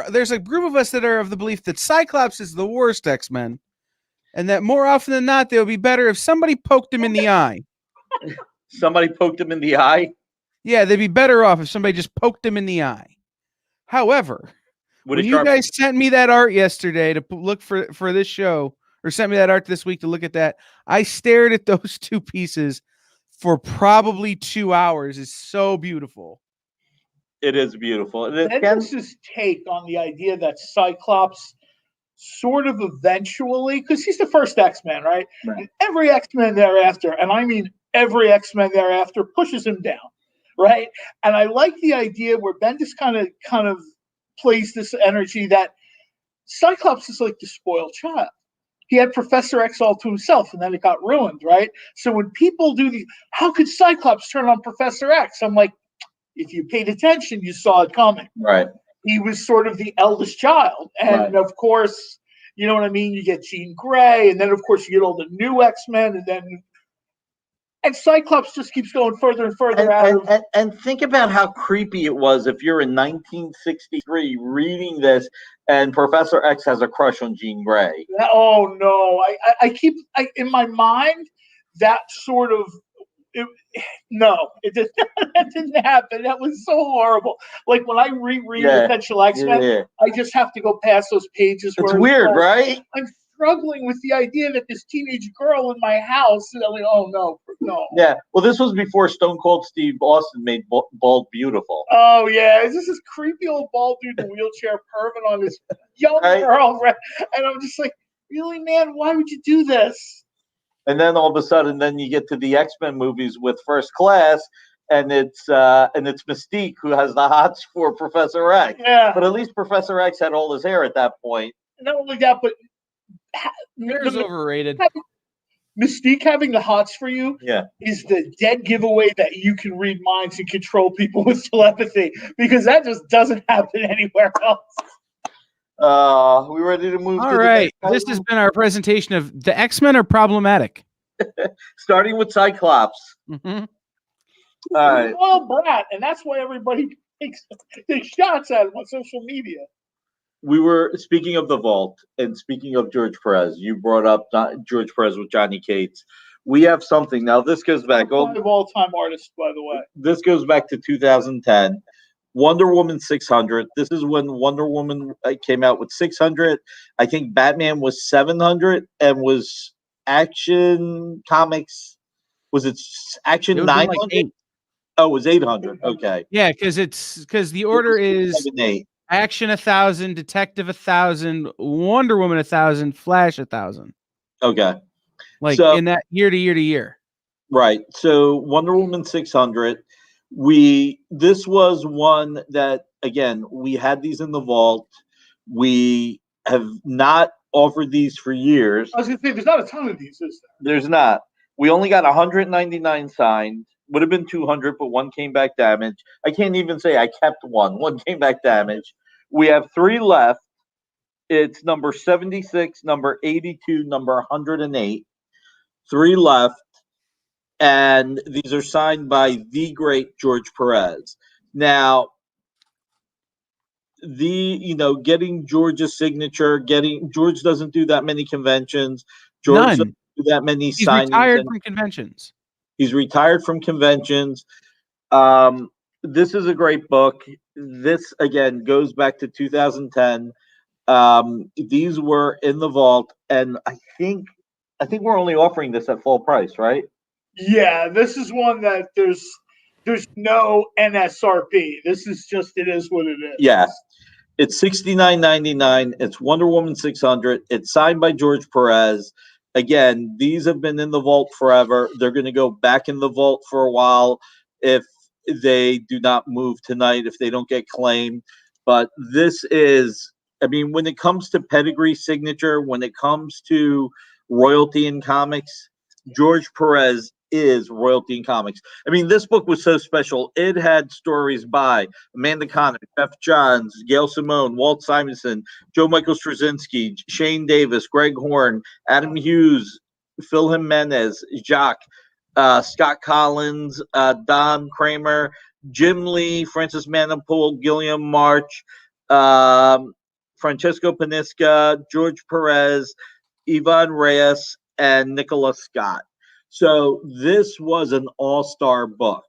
There's a group of us that are of the belief that Cyclops is the worst X-Men, and that more often than not, they would be better if somebody poked him in the eye. Somebody poked him in the eye? Yeah, they'd be better off if somebody just poked him in the eye. However, when you guys sent me that art yesterday to look for this show, or sent me that art this week to look at that, I stared at those 2 pieces for probably 2 hours. It's so beautiful. It is beautiful. Bendis' take on the idea that Cyclops sort of eventually, because he's the first X-Men, right? And every X-Men thereafter, and I mean every X-Men thereafter pushes him down, right? And I like the idea where Bendis kind of plays this energy that Cyclops is like the spoiled child. He had Professor X all to himself, and then it got ruined, right? So when people do how could Cyclops turn on Professor X? I'm like, if you paid attention, you saw it coming. Right. He was sort of the eldest child. And of course, you know what I mean? You get Jean Grey, and then of course you get all the new X-Men, and Cyclops just keeps going further and further and think about how creepy it was if you're in 1963 reading this and Professor X has a crush on Jean Grey. Oh no! I keep in my mind that sort of. No, that didn't happen. That was so horrible. Like when I reread Potential X-Men, I just have to go past those pages. It's weird, right? I'm struggling with the idea that this teenage girl in my house, and I'm like, oh no. Yeah, well, this was before Stone Cold Steve Austin made Bald beautiful. Oh yeah, it's just this creepy old bald dude in a wheelchair perving on this young girl, right? And I'm just like, really, man, why would you do this? And then all of a sudden, then you get to the X-Men movies with First Class, and it's Mystique who has the hots for Professor X. Yeah. But at least Professor X had all his hair at that point. Not only that, but hair's overrated. Mystique having the hots for you is the dead giveaway that you can read minds and control people with telepathy, because that just doesn't happen anywhere else. We ready to move? All right. This has been our presentation of the X-Men are problematic. Starting with Cyclops. Mm-hmm. All right. Well, brat, and that's why everybody takes shots at him on social media. We were speaking of the Vault and speaking of George Perez. You brought up George Perez with Johnny Cates. We have something now. This goes back. All-time artist, by the way. This goes back to 2010. Wonder Woman 600. This is when Wonder Woman came out with 600. I think Batman was 700, and was Action Comics. Was it Action 900? Like oh, it was 800. Okay. Yeah, because the order is 8. Action 1,000, Detective 1,000, Wonder Woman 1,000, Flash 1,000. Okay. Like in that year to year to year. Right. So Wonder Woman 600. This was one that, again, we had these in the vault. We have not offered these for years. I was going to say, there's not a ton of these, is there? There's not. We only got 199 signed. Would have been 200, but one came back damaged. I can't even say I kept one. One came back damaged. We have 3 left. It's number 76, number 82, number 108. 3 left. And these are signed by the great George Perez. Now, getting George's signature, George doesn't do that many conventions. George doesn't do that many signings. He's retired from conventions. He's retired from conventions. This is a great book. This, again, goes back to 2010. These were in the vault, and I think we're only offering this at full price, right? Yeah, this is one that there's no MSRP. This is just, it is what it is. Yeah. It's $69.99. It's Wonder Woman 600. It's signed by George Perez. Again, these have been in the vault forever. They're going to go back in the vault for a while if they do not move tonight, if they don't get claimed. But this is, I mean, when it comes to pedigree signature, when it comes to royalty in comics, George Perez is royalty in comics. I mean, this book was so special. It had stories by Amanda Conner, Jeff Johns, Gail Simone, Walt Simonson, Joe Michael Straczynski, Shane Davis, Greg Horn, Adam Hughes, Phil Jimenez, Jacques, Scott Collins, Don Kramer, Jim Lee, Francis Manapul, Gilliam March, Francesco Panisca, George Perez, Ivan Reyes, and Nicholas Scott. So this was an all-star book.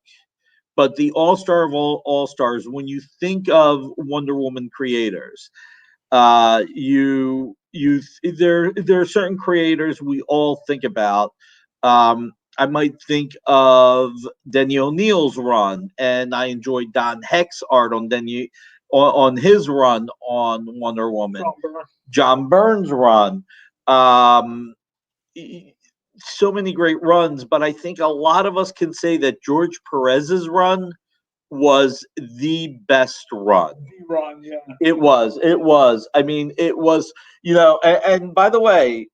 But the all-star of all stars, when you think of Wonder Woman creators, there are certain creators we all think about. I might think of Denny O'Neil's run, and I enjoyed Don Heck's art on his run on Wonder Woman. John Byrne's run. so many great runs, but I think a lot of us can say that George Perez's run was the best run. Run, yeah. It was. It was. I mean, it was. And by the way,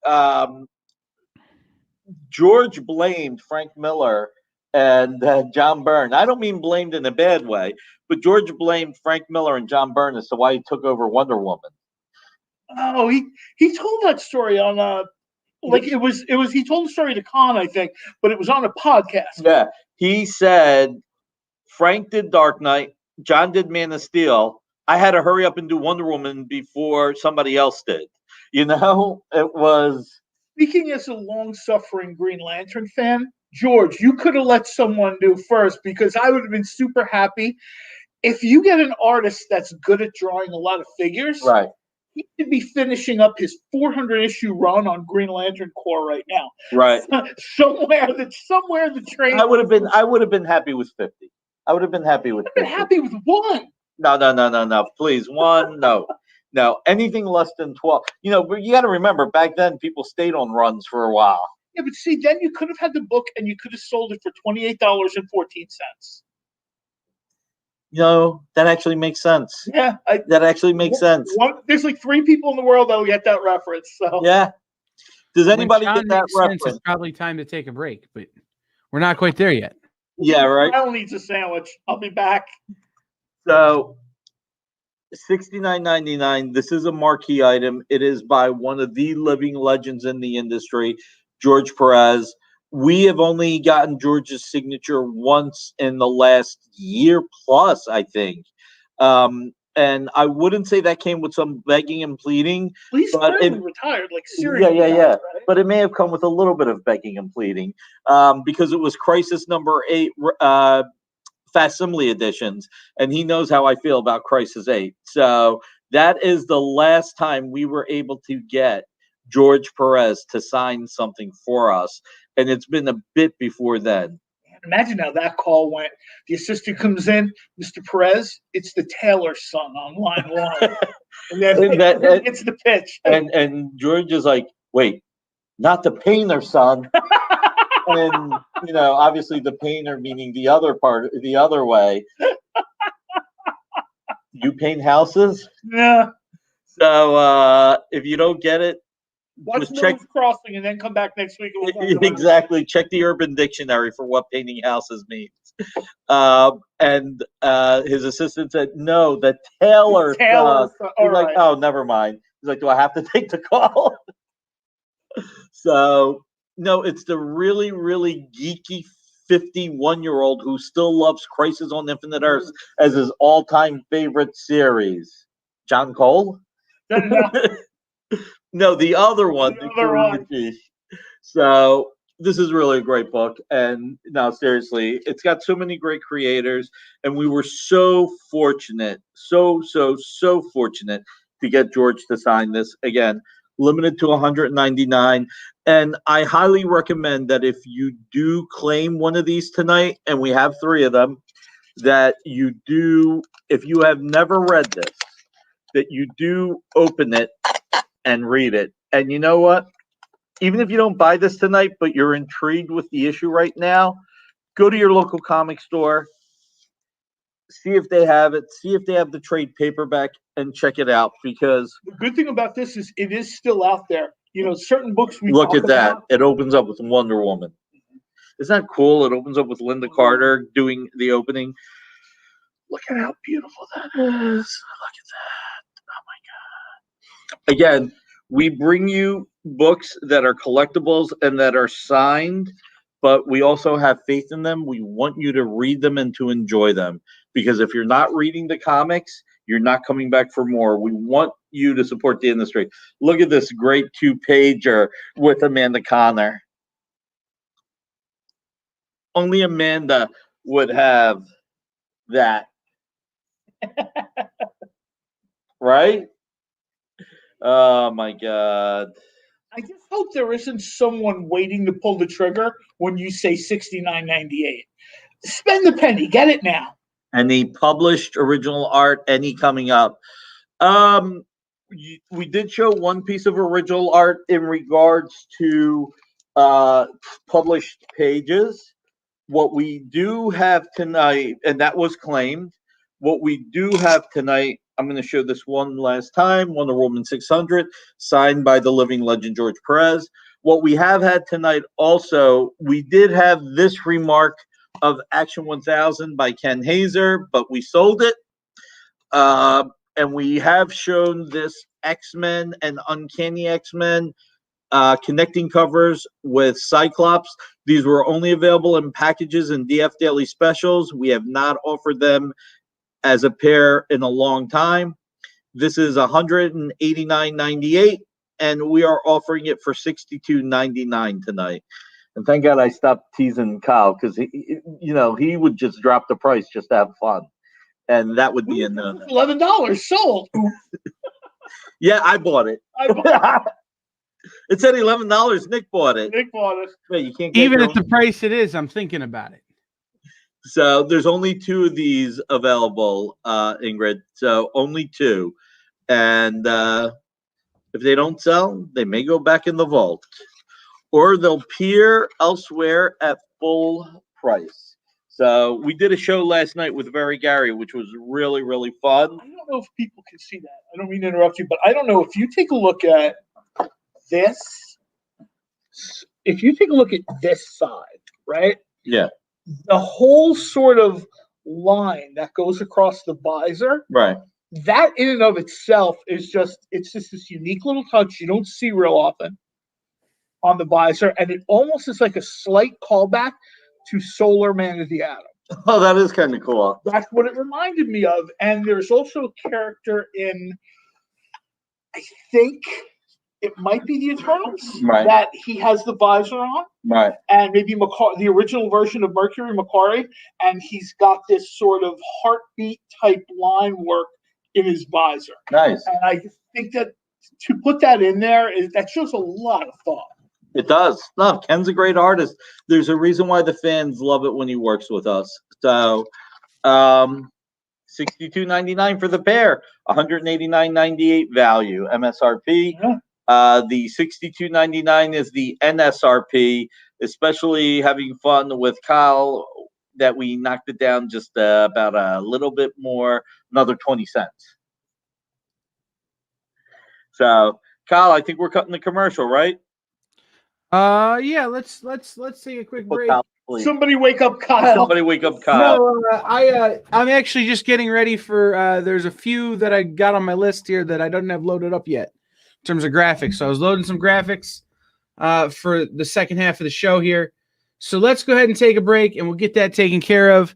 George blamed Frank Miller and John Byrne. I don't mean blamed in a bad way, but George blamed Frank Miller and John Byrne as to why he took over Wonder Woman. Oh, he told that story on it was he told the story to Khan, I think, but it was on a podcast. Yeah, he said Frank did Dark Knight, John did Man of Steel. I had to hurry up and do Wonder Woman before somebody else did. It was. Speaking as a long-suffering Green Lantern fan, George, you could have let someone do first, because I would have been super happy. If you get an artist that's good at drawing a lot of figures, Right. He could be finishing up his 400-issue run on Green Lantern Corps right now. Right. somewhere the train. I would have been happy with 50. I would have been happy with 50. I've been happy with one. No. Please, one, no. No, anything less than 12. But you got to remember, back then, people stayed on runs for a while. Yeah, but see, then you could have had the book and you could have sold it for $28.14. That actually makes sense. Yeah. That actually makes sense. There's like 3 people in the world that will get that reference. So yeah. Does anybody When John get that makes sense, reference? it's probably time to take a break, but we're not quite there yet. Yeah, right. Kyle needs a sandwich. I'll be back. So, $69.99. This is a marquee item. It is by one of the living legends in the industry, George Perez. We have only gotten George's signature once in the last year plus, I think. And I wouldn't say that came with some begging and pleading. He's finally retired, like seriously. Yeah. Right? But it may have come with a little bit of begging and pleading, because it was Crisis number 8 facsimile editions, and he knows how I feel about Crisis 8. So that is the last time we were able to get George Perez to sign something for us, and it's been a bit before then. Imagine how that call went. The assistant comes in, Mr. Perez, it's the Taylor son on line 1. And then it's the pitch. And George is like, wait, not the painter son. And, obviously the painter meaning the other way. You paint houses? Yeah. So if you don't get it, watch Mills Crossing and then come back next week. Exactly. Check the Urban Dictionary for what painting houses means. And his assistant said, no, the Taylor son. He's like, oh, never mind. He's like, do I have to take the call? So, no, it's the really, really geeky 51-year-old who still loves Crisis on Infinite Earths as his all-time favorite series. John Cole? No, the other one. So this is really a great book. And no, seriously, it's got so many great creators. And we were so fortunate, so fortunate to get George to sign this. Again, limited to 199. And I highly recommend that if you do claim one of these tonight, and we have 3 of them, that you do, if you have never read this, that you do open it and read it. And you know what? Even if you don't buy this tonight, but you're intrigued with the issue right now, go to your local comic store, see if they have it, see if they have the trade paperback, and check it out. Because the good thing about this is it is still out there. Certain books we look at that. About. It opens up with Wonder Woman. Isn't that cool? It opens up with Linda Carter doing the opening. Look at how beautiful that is. Look at that. Oh my God. Again, we bring you books that are collectibles and that are signed, but we also have faith in them. We want you to read them and to enjoy them, because if you're not reading the comics, you're not coming back for more. We want you to support the industry. Look at this great 2-pager with Amanda Conner. Only Amanda would have that. Right? Oh my God. I just hope there isn't someone waiting to pull the trigger when you say $69.98. Spend the penny, get it now. Any published original art, any coming up. We did show one piece of original art in regards to published pages. What we do have tonight, and that was claimed. What we do have tonight, I'm going to show this one last time. Wonder Woman 600, signed by the living legend George Perez. What we have had tonight also, we did have this remark of Action 1000 by Ken Hazer, but we sold it. And we have shown this X-Men and Uncanny X-Men connecting covers with Cyclops. These were only available in packages and DF Daily Specials. We have not offered them as a pair in a long time. This is $189.98, and we are offering it for $62.99 tonight. And thank God I stopped teasing Kyle, because he would just drop the price just to have fun, and that would be $11 sold. Yeah, I bought it. It said $11. Nick bought it. Wait, you can't get even at the price it is. I'm thinking about it. So there's only 2 of these available, Ingrid. So only 2, and if they don't sell, they may go back in the vault, or they'll appear elsewhere at full price. So we did a show last night with Very Gary, which was really, really fun. I don't know if people can see that. I don't mean to interrupt you, but I don't know if you take a look at this. If you take a look at this side, right? Yeah. The whole sort of line that goes across the visor, right? That in and of itself is it's just this unique little touch you don't see real often on the visor, and it almost is like a slight callback to Solar Man of the Atom. Oh, that is kind of cool. That's what it reminded me of. And there's also a character in, I think it might be the Eternals, right, that he has the visor on, right, and maybe the original version of Mercury Macquarie, and he's got this sort of heartbeat type line work in his visor. Nice. And I think that to put that in there, that shows a lot of thought. It does. No, Ken's a great artist. There's a reason why the fans love it when he works with us. So, $62.99 for the pair, $189.98 value, MSRP. Yeah. The $62.99 is the NSRP, especially having fun with Kyle, that we knocked it down just about a little bit more, another 20 cents. So, Kyle, I think we're cutting the commercial, right? Yeah, let's take a quick break. Somebody wake up Kyle. Somebody wake up Kyle. No, I'm actually just getting ready for there's a few that I got on my list here that I don't have loaded up yet in terms of graphics. So I was loading some graphics for the second half of the show here. So let's go ahead and take a break, and we'll get that taken care of.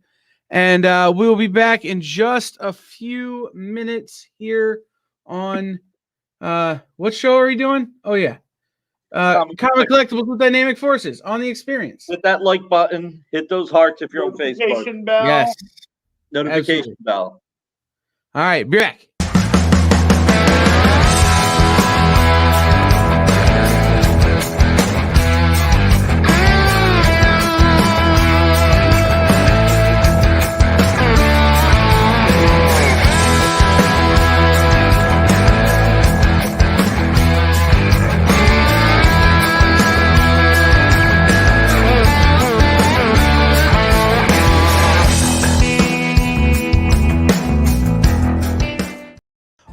And we will be back in just a few minutes here on what show are we doing? Oh, yeah. Comic Collectibles with Dynamic Forces on the Experience. Hit that like button. Hit those hearts if you're on Facebook. Notification bell. Yes. Notification bell. All right, be back.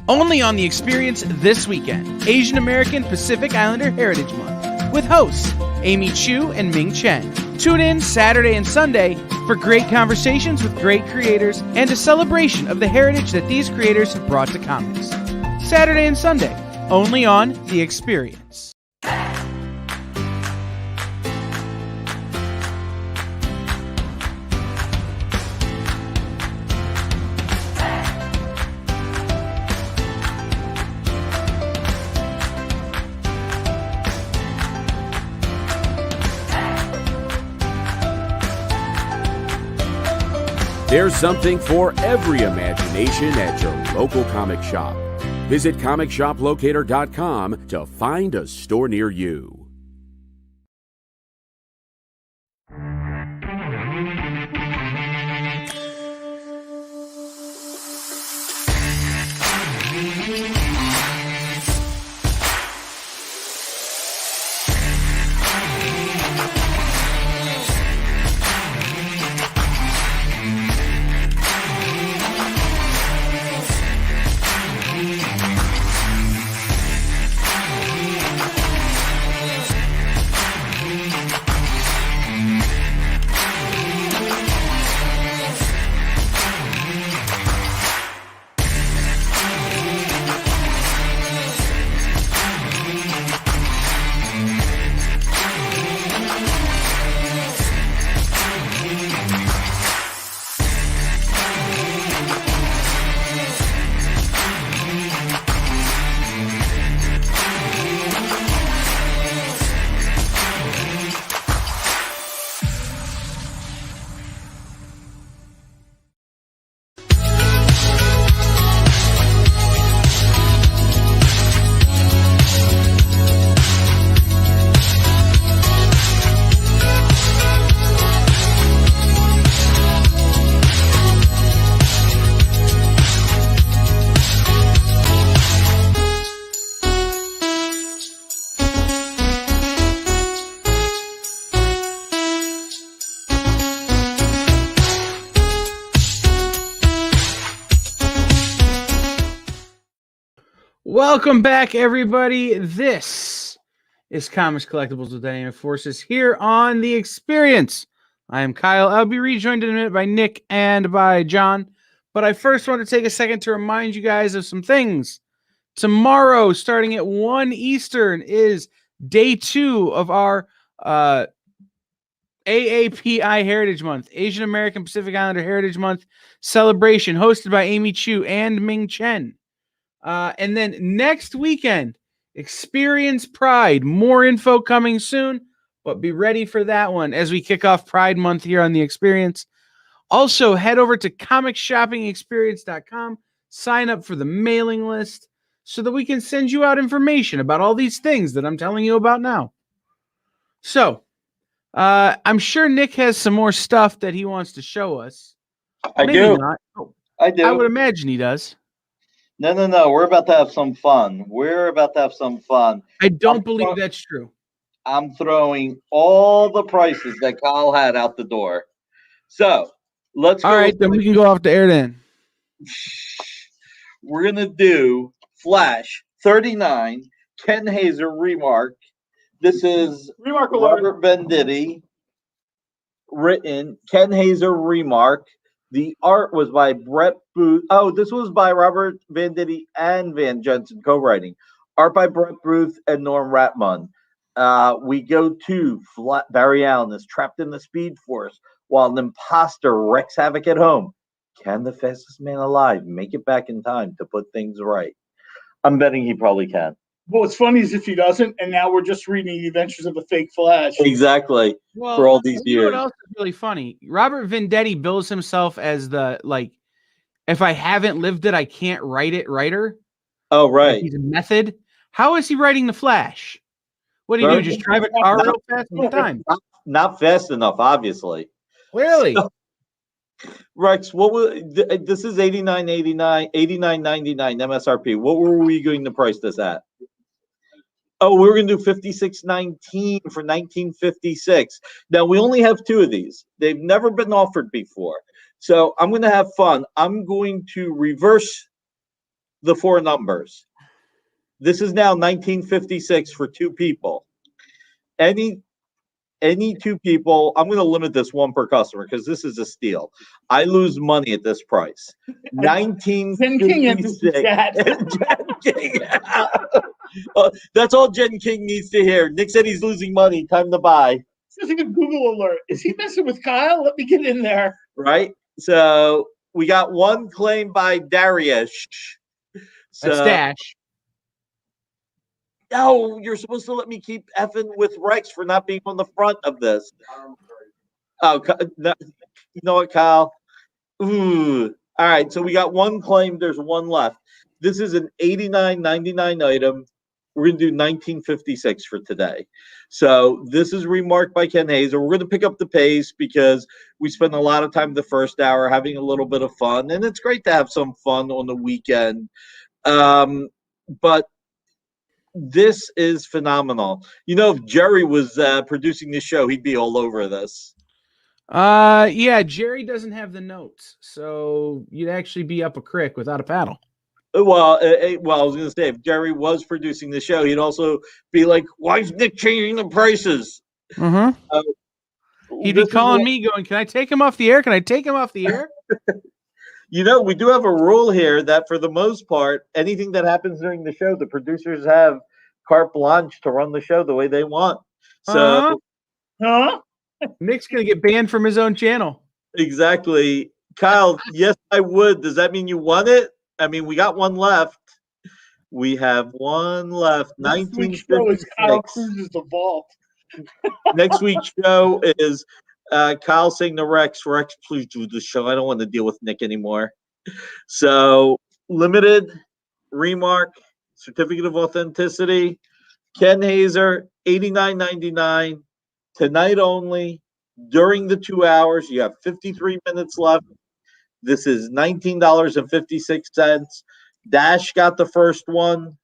Only on the Experience this weekend, Asian American Pacific Islander Heritage Month, with hosts Amy Chu and Ming Chen. Tune in Saturday and Sunday for great conversations with great creators and a celebration of the heritage that these creators have brought to comics. Saturday and Sunday, only on the Experience. There's something for every imagination at your local comic shop. Visit ComicShopLocator.com to find a store near you. Welcome back, everybody. This is Comics Collectibles with Dynamic Forces here on The Experience. I am Kyle. I'll be rejoined in a minute by Nick and by John. But I first want to take a second to remind you guys of some things. Tomorrow, starting at 1 Eastern, is day 2 of our AAPI Heritage Month, Asian American Pacific Islander Heritage Month celebration, hosted by Amy Chu and Ming Chen. And then next weekend, Experience Pride. More info coming soon, but be ready for that one as we kick off Pride Month here on The Experience. Also, head over to comicshoppingexperience.com, sign up for the mailing list so that we can send you out information about all these things that I'm telling you about now. So, I'm sure Nick has some more stuff that he wants to show us. Maybe do. not. Oh, I do. I would imagine he does. No. We're about to have some fun. I don't believe that's true. I'm throwing all the prices that Kyle had out the door. So let's go. All right, then we can go off the air then. We're going to do Flash 39, Ken Hazer Remark. This is Remark Robert Venditti, written, Ken Hazer Remark. The art was by Brett Booth. Oh, this was by Robert Venditti and Van Jensen co-writing. Art by Brett Booth and Norm Ratmund. We go to Barry Allen is trapped in the Speed Force while an imposter wreaks havoc at home. Can the fastest man alive make it back in time to put things right? I'm betting he probably can. But what's funny is if he doesn't, and now we're just reading the adventures of a fake Flash. Exactly. Well, for all these you years. know what else is really funny? Robert Venditti bills himself as the, like, if I haven't lived it, I can't write it writer. Oh, Like, right. he's a method. How is he writing the Flash? What do you do? Just drive a car real fast all the time? Not fast enough, obviously. Clearly. So, Rex, what was this is $89.99 MSRP. What were we going to price this at? Oh, we were going to do $56.19 for 1956. Now we only have 2 of these. They've never been offered before. So I'm going to have fun. I'm going to reverse the 4 numbers. This is now 1956 for 2 people. Any 2 people, I'm going to limit this 1 per customer because this is a steal. I lose money at this price. 1956. That's all Jen King needs to hear. Nick said he's losing money. Time to buy. This is a Google alert. Is he messing with Kyle? Let me get in there. Right? So we got 1 claim by Darius. That's Dash. No, you're supposed to let me keep effing with Rex for not being on the front of this. Oh, no, you know what, Kyle? Ooh. All right, so we got 1 claim. There's 1 left. This is an $89.99 item. We're going to do 1956 for today. So this is remarked by Ken Hazer. We're going to pick up the pace because we spend a lot of time the first hour having a little bit of fun, and it's great to have some fun on the weekend. But this is phenomenal. You know, if Jerry was producing this show, he'd be all over this. Yeah, Jerry doesn't have the notes, so you'd actually be up a creek without a paddle. Well, I was going to say, if Jerry was producing the show, he'd also be like, why is Nick changing the prices? He'd be calling me going, can I take him off the air? Can I take him off the air? You know, we do have a rule here that for the most part, anything that happens during the show, the producers have carte blanche to run the show the way they want. So, Nick's going to get banned from his own channel. Exactly. Kyle, yes, I would. Does that mean you won it? I mean, we got 1 left. We have 1 left. Next week's show is Kyle Cruz's The Vault. Next week's show is Kyle saying to Rex, please do the show. I don't want to deal with Nick anymore. So, limited, remark, certificate of authenticity, Ken Hazer, $89.99, tonight only, during the 2 hours. You have 53 minutes left. This is $19.56. Dash got the first one.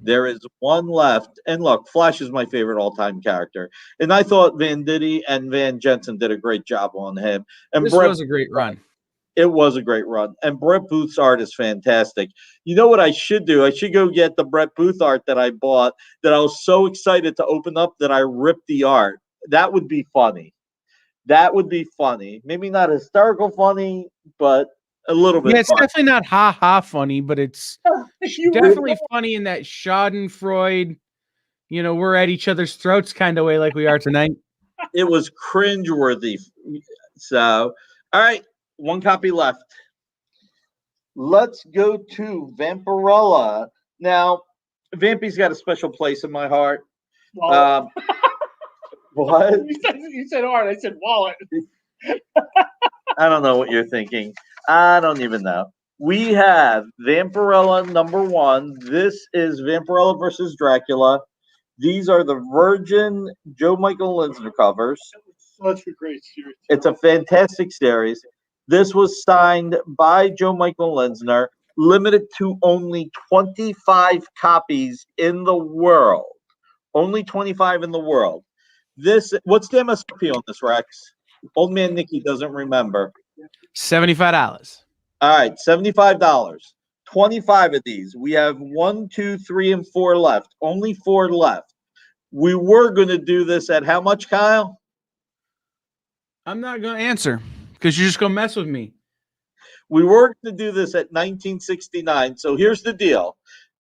There is 1 left. And look, Flash is my favorite all-time character. And I thought Venditti and Van Jensen did a great job on him. And this was a great run. It was a great run. And Brett Booth's art is fantastic. You know what I should do? I should go get the Brett Booth art that I bought that I was so excited to open up that I ripped the art. That would be funny. That would be funny. Maybe not hysterical funny, but a little bit Yeah, it's funny. definitely not ha-ha funny, but it's You definitely funny in that Schadenfreude, we're at each other's throats kind of way like we are tonight. It was cringeworthy. So, all right, one copy left. Let's go to Vampirella. Now, Vampy's got a special place in my heart. Wallet. What? You said art. I said wallet. I don't know what you're thinking. I don't even know. We have Vampirella #1. This is Vampirella versus Dracula. These are the Virgin Joe Michael Linsner covers. Such a great series. It's a fantastic series. This was signed by Joe Michael Linsner, limited to only 25 copies in the world. Only 25 in the world. What's the MSRP on this, Rex? Old man Nicky doesn't remember. $75. All right, $75. 25 of these. We have 1, 2, 3, and 4 left. Only 4 left. We were going to do this at how much, Kyle? I'm not going to answer because you're just going to mess with me. We were going to do this at $19.69. So here's the deal.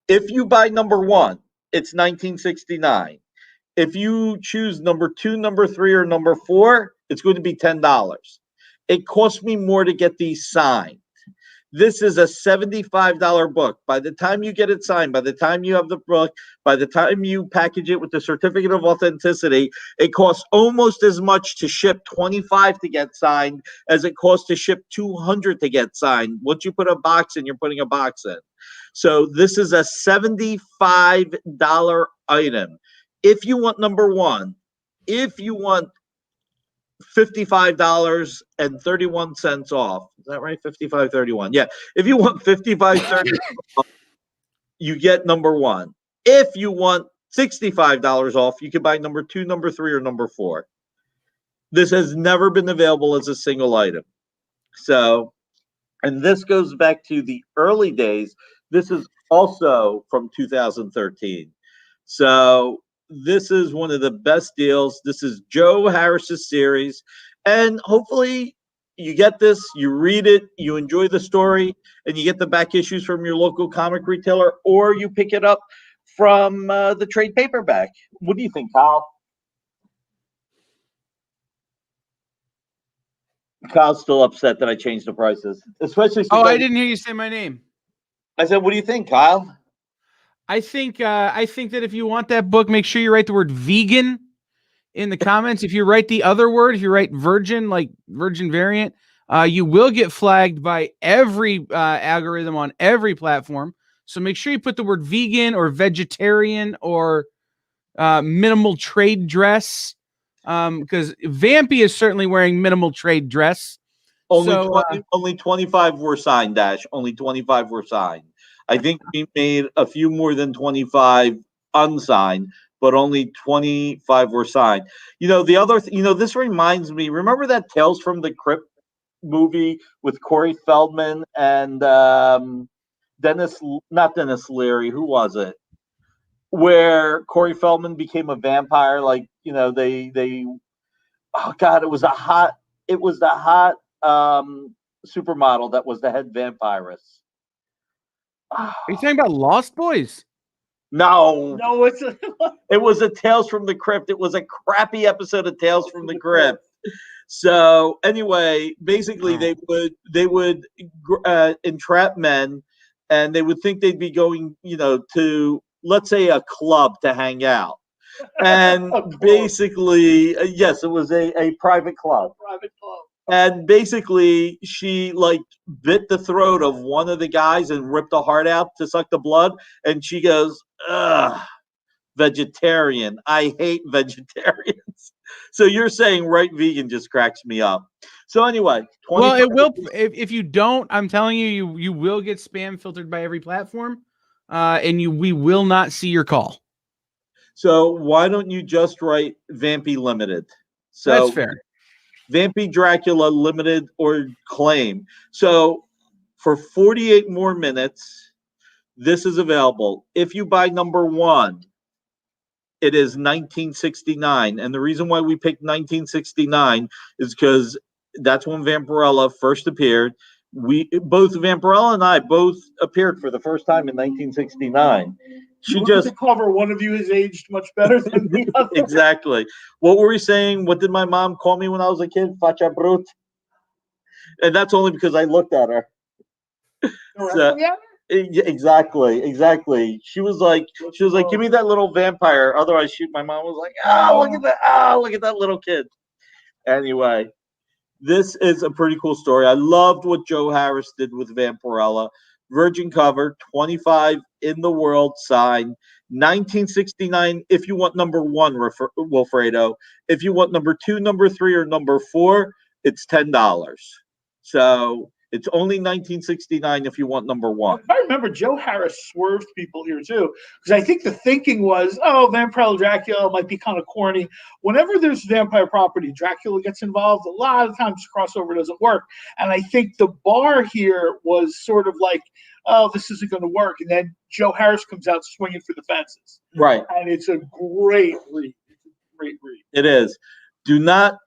If you buy #1, it's $19.69. If you choose #2, #3, or #4, it's going to be $10. It costs me more to get these signed. This is a $75 book. By the time you get it signed, by the time you have the book, by the time you package it with the certificate of authenticity, it costs almost as much to ship 25 to get signed as it costs to ship 200 to get signed. Once you put a box in, you're putting a box in. So this is a $75 item. If you want #1, if you want $55.31 off. Is that right? 55.31. Yeah. If you want 55.30 off, you get #1. If you want $65 off, you can buy #2, #3, or #4. This has never been available as a single item. So, and this goes back to the early days. This is also from 2013. So this is one of the best deals. This is Joe Harris's series. And hopefully you get this, you read it, you enjoy the story, and you get the back issues from your local comic retailer, or you pick it up from the trade paperback. What do you think, Kyle? Kyle's still upset that I changed the prices, especially since I didn't hear you say my name. I said, what do you think, Kyle? I think that if you want that book, make sure you write the word vegan in the comments. If you write the other word, if you write virgin, like virgin variant, you will get flagged by every algorithm on every platform. So make sure you put the word vegan or vegetarian or minimal trade dress, because Vampy is certainly wearing minimal trade dress. Only 25 were signed, Dash. Only 25 were signed. I think we made a few more than 25 unsigned, but only 25 were signed. This reminds me, remember that Tales from the Crypt movie with Corey Feldman and not Dennis Leary, who was it? Where Corey Feldman became a vampire, oh God, it was the hot supermodel that was the head vampiress. Are you talking about Lost Boys? No, it was a Tales from the Crypt. It was a crappy episode of Tales from the Crypt. So anyway, basically they would entrap men, and they would think they'd be going, to, let's say, a club to hang out. And basically, yes, it was a private club. And basically, she bit the throat of one of the guys and ripped the heart out to suck the blood. And she goes, "Ugh, vegetarian. I hate vegetarians." So you're saying right vegan just cracks me up. So anyway, well, it will. If you don't, I'm telling you, you will get spam filtered by every platform, and we will not see your call. So why don't you just write Vampy Limited? So that's fair. Vampy Dracula limited or claim. So for 48 more minutes, this is available. If you buy number one, it is 1969. And the reason why we picked 1969 is because that's when Vampirella first appeared. Both Vampirella and I both appeared for the first time in 1969. She Look just at the cover. One of you has aged much better than the other. exactly. What were we saying? What did my mom call me when I was a kid? Facha brute. And that's only because I looked at her. So, exactly. She was like, give me that little vampire. Otherwise, my mom was like, oh, look at that. Oh, look at that little kid. Anyway, this is a pretty cool story. I loved what Joe Harris did with Vampirella. Virgin cover, 25 in the world sign, 1969. If you want number one, Wilfredo. If you want number two, number three, or number four, it's $10. So it's only 1969 if you want number one. I remember Joe Harris swerved people here too, because I think the thinking was, oh, Vampire Dracula might be kind of corny. Whenever there's vampire property, Dracula gets involved. A lot of times crossover doesn't work. And I think the bar here was sort of like, oh, this isn't going to work. And then Joe Harris comes out swinging for the fences. Right. And it's a great read. Great read. It is.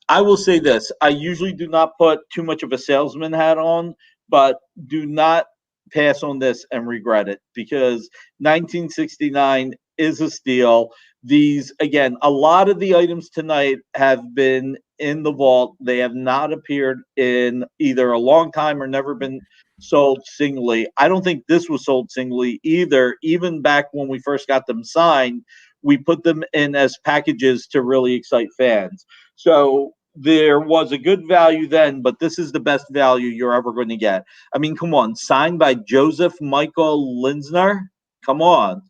I will say this. I usually do not put too much of a salesman hat on, but do not pass on this and regret it, because 1969 is a steal. These, again, a lot of the items tonight have been in the vault. They have not appeared in either a long time or never been sold singly. I don't think this was sold singly either. Even back when we first got them signed, we put them in as packages to really excite fans. So there was a good value then, but this is the best value you're ever going to get. I mean, come on, signed by Joseph Michael Linsner? Come on.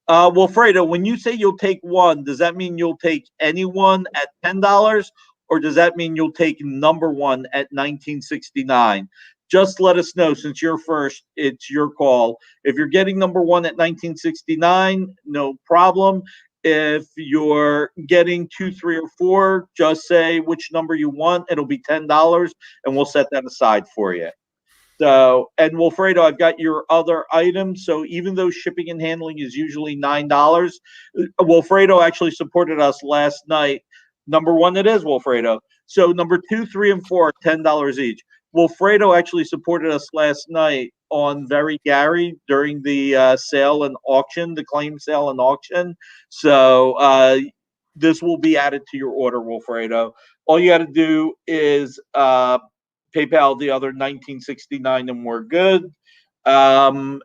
Wilfredo, when you say you'll take one, does that mean you'll take anyone at $10, or does that mean you'll take number one at 1969? Just let us know. Since you're first, it's your call. If you're getting number one at 1969, no problem. If you're getting 2, 3, or 4, just say which number you want. It'll be $10, and we'll set that aside for you. So, and Wilfredo, I've got your other items. So even though shipping and handling is usually $9, Wilfredo actually supported us last night. Number one, it is Wilfredo. So number 2, 3, and 4 are $10 each. Wilfredo actually supported us last night on Very Gary during the sale and auction, the claim sale and auction. So this will be added to your order, Wilfredo. All you got to do is PayPal the other 1969, and we're good. And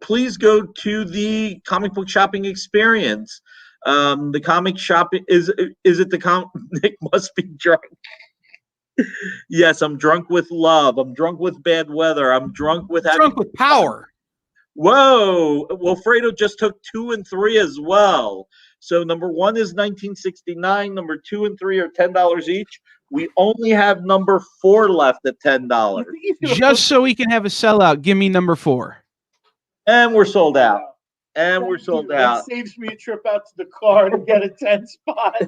please go to the comic book shopping experience. The comic shop is it the Nick must be drunk. Yes, I'm drunk with love. I'm drunk with bad weather. I'm drunk with power. Whoa, Wilfredo just took 2 and 3 as well. So number one is 1969. Number 2 and 3 are $10 each. We only have number 4 left at $10. Just so we can have a sellout, give me number 4. And we're sold out. And we're sold out. That saves me a trip out to the car to get a 10 spot.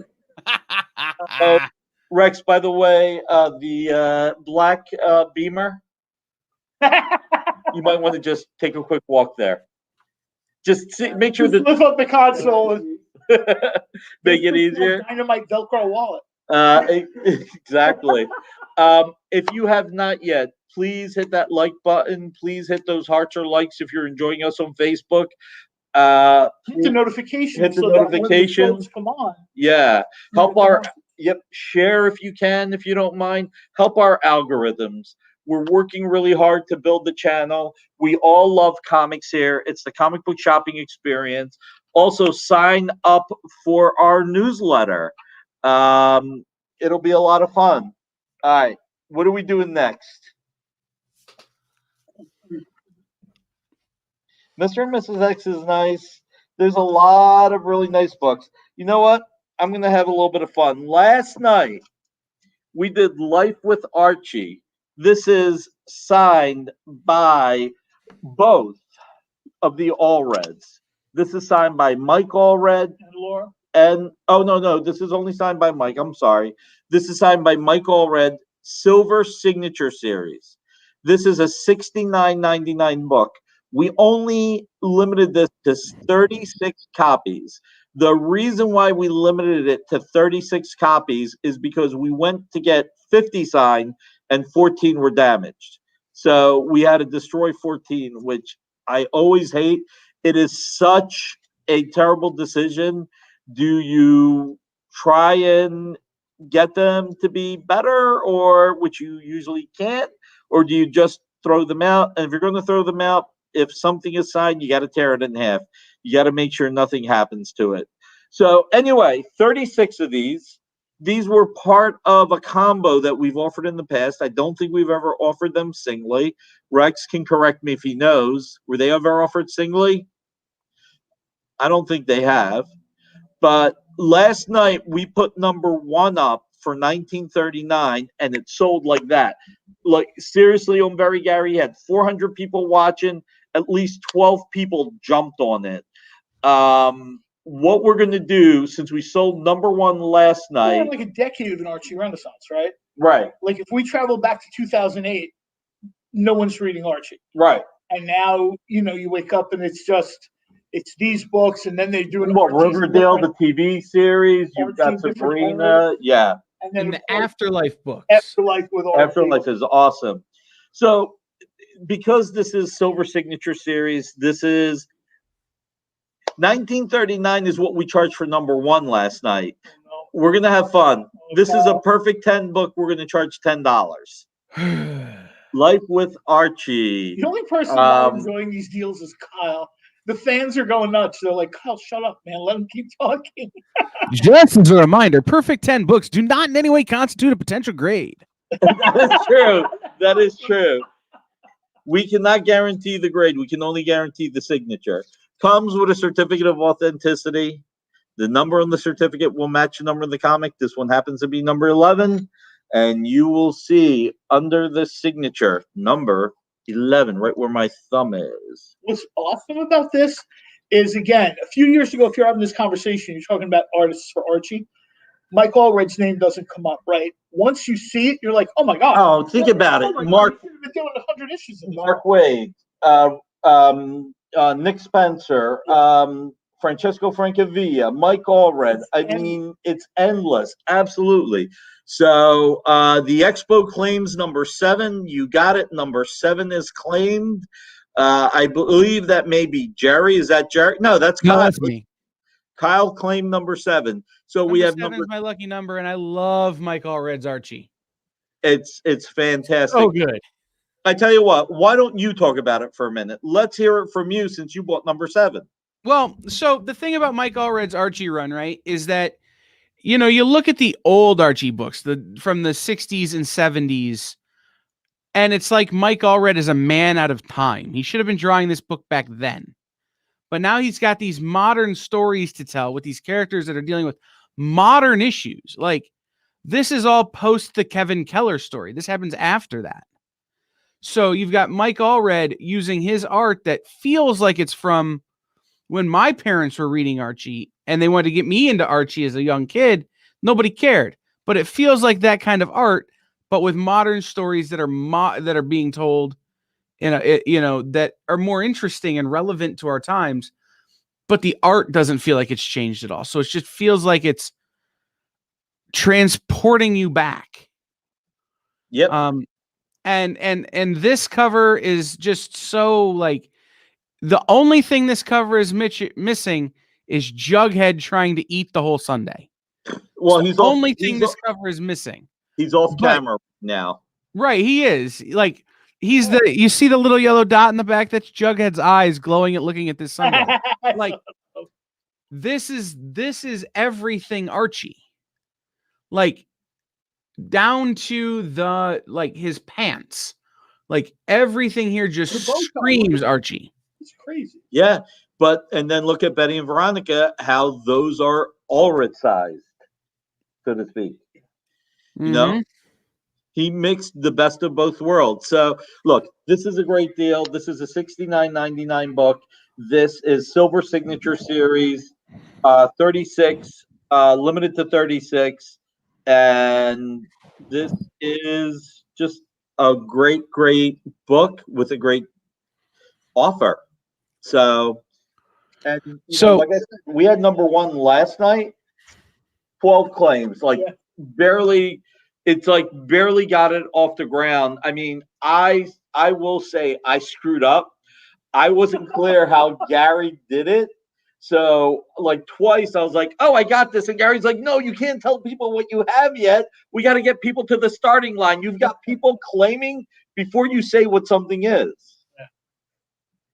Rex, by the way, the black Beamer, you might want to just take a quick walk there. Just make sure that lift up the console and make it easier. Dynamite Velcro wallet. Exactly. If you have not yet, please hit that like button. Please hit those hearts or likes if you're enjoying us on Facebook. Hit the notifications. Hit the notifications. Come on. Yeah. Help our. Yep. Share if you can, if you don't mind. Help our algorithms. We're working really hard to build the channel. We all love comics here. It's the comic book shopping experience. Also, sign up for our newsletter. It'll be a lot of fun. All right. What are we doing next? Mr. and Mrs. X is nice. There's a lot of really nice books. You know what? I'm going to have a little bit of fun. Last night, we did Life with Archie. This is signed by both of the Allreds. This is signed by Mike Allred And Laura. And no, this is only signed by Mike. I'm sorry. This is signed by Mike Allred, Silver Signature Series. This is a $69.99 book. We only limited this to 36 copies. The reason why we limited it to 36 copies is because we went to get 50 signed and 14 were damaged. So we had to destroy 14, which I always hate. It is such a terrible decision. Do you try and get them to be better, or which you usually can't, or do you just throw them out? And if you're going to throw them out, if something is signed, you got to tear it in half. You got to make sure nothing happens to it. So anyway, 36 of these. These were part of a combo that we've offered in the past. I don't think we've ever offered them singly. Rex can correct me if he knows. Were they ever offered singly? I don't think they have. But last night we put number 1 up for 1939, and it sold like that. Like seriously, on Very Gary, had 400 people watching. At least 12 people jumped on it. What we're going to do, since we sold number 1 last night, like a decade of an Archie Renaissance, right? Right. Like if we travel back to 2008, no one's reading Archie. Right. And now, you wake up and it's these books, and then they do Riverdale, the TV series. You've got Sabrina, yeah. And then the Afterlife books. Afterlife with Archie. Afterlife is awesome. So, because this is Silver Signature Series, this is 1939 is what we charged for number 1 last night. We're gonna have fun. This is a perfect 10 book. We're gonna charge $10. Life with Archie. The only person not enjoying these deals is Kyle. The fans are going nuts. They're like, Kyle, shut up, man. Let him keep talking. Just as a reminder, perfect 10 books do not in any way constitute a potential grade. That is true. That is true. We cannot guarantee the grade. We can only guarantee the signature. Comes with a certificate of authenticity. The number on the certificate will match the number in the comic. This one happens to be number 11. And you will see under the signature, number 11, right where my thumb is. What's awesome about this is, again, a few years ago, if you're having this conversation, you're talking about artists for Archie, Mike Allred's name doesn't come up, right? Once you see it, you're like, oh my God. Oh, think about it. Mark, been doing 100 issues. Mark Waid, Nick Spencer, Francesco Francavilla, Mike Allred. I mean, it's endless. Absolutely. So the Expo claims number 7. You got it. Number 7 is claimed. I believe that may be Jerry. Is that Jerry? No, that's Kyle. No, that's me. Kyle claimed number 7. So we have number 7 is my lucky number, and I love Mike Allred's Archie. It's fantastic. Oh, good. I tell you what, why don't you talk about it for a minute? Let's hear it from you since you bought number 7. Well, so the thing about Mike Allred's Archie run, right, is that, you look at the old Archie books from the 60s and 70s, and it's like Mike Allred is a man out of time. He should have been drawing this book back then. But now he's got these modern stories to tell with these characters that are dealing with modern issues. Like, this is all post the Kevin Keller story. This happens after that. So you've got Mike Allred using his art that feels like it's from when my parents were reading Archie and they wanted to get me into Archie as a young kid. Nobody cared. But it feels like that kind of art, but with modern stories that are being told that are more interesting and relevant to our times, but the art doesn't feel like it's changed at all. So it just feels like it's transporting you back. Yep. And this cover is just so like, the only thing this cover is missing is Jughead trying to eat the whole sundae. Well, he's the only thing this cover is missing. He's off camera now. Right, he is. Like, you see the little yellow dot in the back? That's Jughead's eyes glowing at looking at this sundae. Like, this is everything Archie. Like, down to his pants. Like, everything here just screams Archie. It's crazy. Yeah, and then look at Betty and Veronica, how those are Allred sized, so to speak. Mm-hmm. He mixed the best of both worlds. So, look, this is a great deal. This is a $69.99 book. This is Silver Signature Series. 36, limited to 36, and this is just a great book with a great offer. So, and So like I said, we had number one last night, 12 claims, like barely. It's like barely got it off the ground. I mean, I will say I screwed up. I wasn't clear how Gary did it. So, like twice, I was like, "Oh, I got this," and Gary's like, "No, you can't tell people what you have yet. We got to get people to the starting line. You've got people claiming before you say what something is."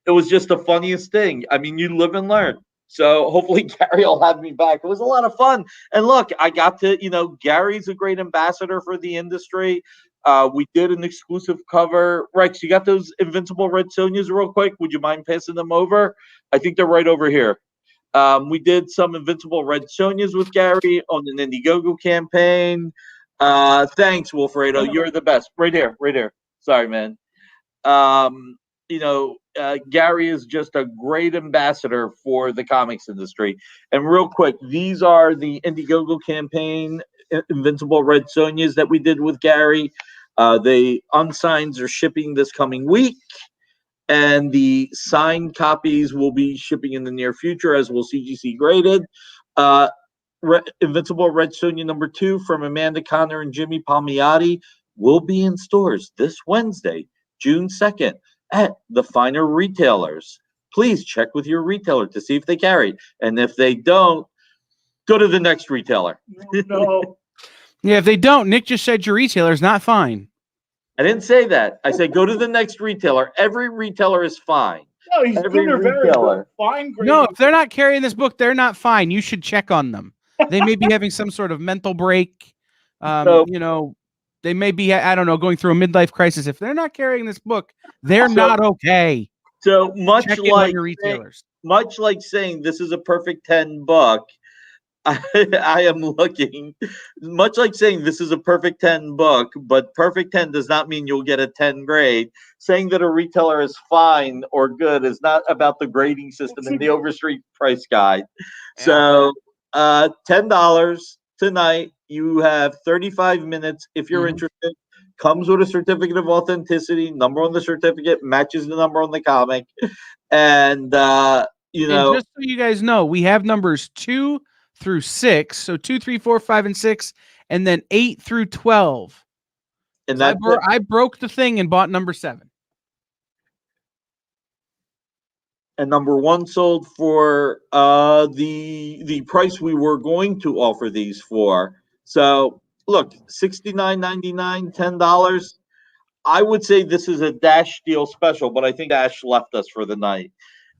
It was just the funniest thing. I mean, you live and learn. So hopefully Gary will have me back. It was a lot of fun. And look, I got to, Gary's a great ambassador for the industry. We did an exclusive cover. Rex, you got those Invincible Red Sonias real quick? Would you mind passing them over? I think they're right over here. We did some Invincible Red Sonias with Gary on an Indiegogo campaign. Thanks, Wilfredo. You're the best. Right here, right here. Sorry, man. Gary is just a great ambassador for the comics industry. And real quick, these are the Indiegogo campaign Invincible Red Sonias that we did with Gary. The unsigns are shipping this coming week, and the signed copies will be shipping in the near future, as will CGC graded. Invincible Red Sonja number 2 from Amanda Connor and Jimmy Palmiotti will be in stores this Wednesday, June 2nd, at the finer retailers. Please check with your retailer to see if they carry. And if they don't, go to the next retailer. No. Yeah, if they don't, Nick just said your retailer's not fine. I didn't say that. I said go to the next retailer. Every retailer is fine. No, he's Every good or very good. Fine, great. No, if they're not carrying this book, they're not fine. You should check on them. They may be having some sort of mental break. They may be, I don't know, going through a midlife crisis. If they're not carrying this book, they're not okay. So much check like your retailers. Much like saying this is a perfect 10 book, I am looking, much like saying this is a perfect 10 book, but perfect 10 does not mean you'll get a 10 grade. Saying that a retailer is fine or good is not about the grading system in the Overstreet price guide. Yeah. So $10 tonight. You have 35 minutes if you're interested. Comes with a certificate of authenticity. Number on the certificate matches the number on the comic. And, and just so you guys know, we have numbers 2 through 6. So 2, 3, 4, 5, and 6, and then 8 through 12. And so I broke the thing and bought number 7. And number 1 sold for the price we were going to offer these for. So look, $69.99, $10. I would say this is a Dash deal special, but I think Dash left us for the night.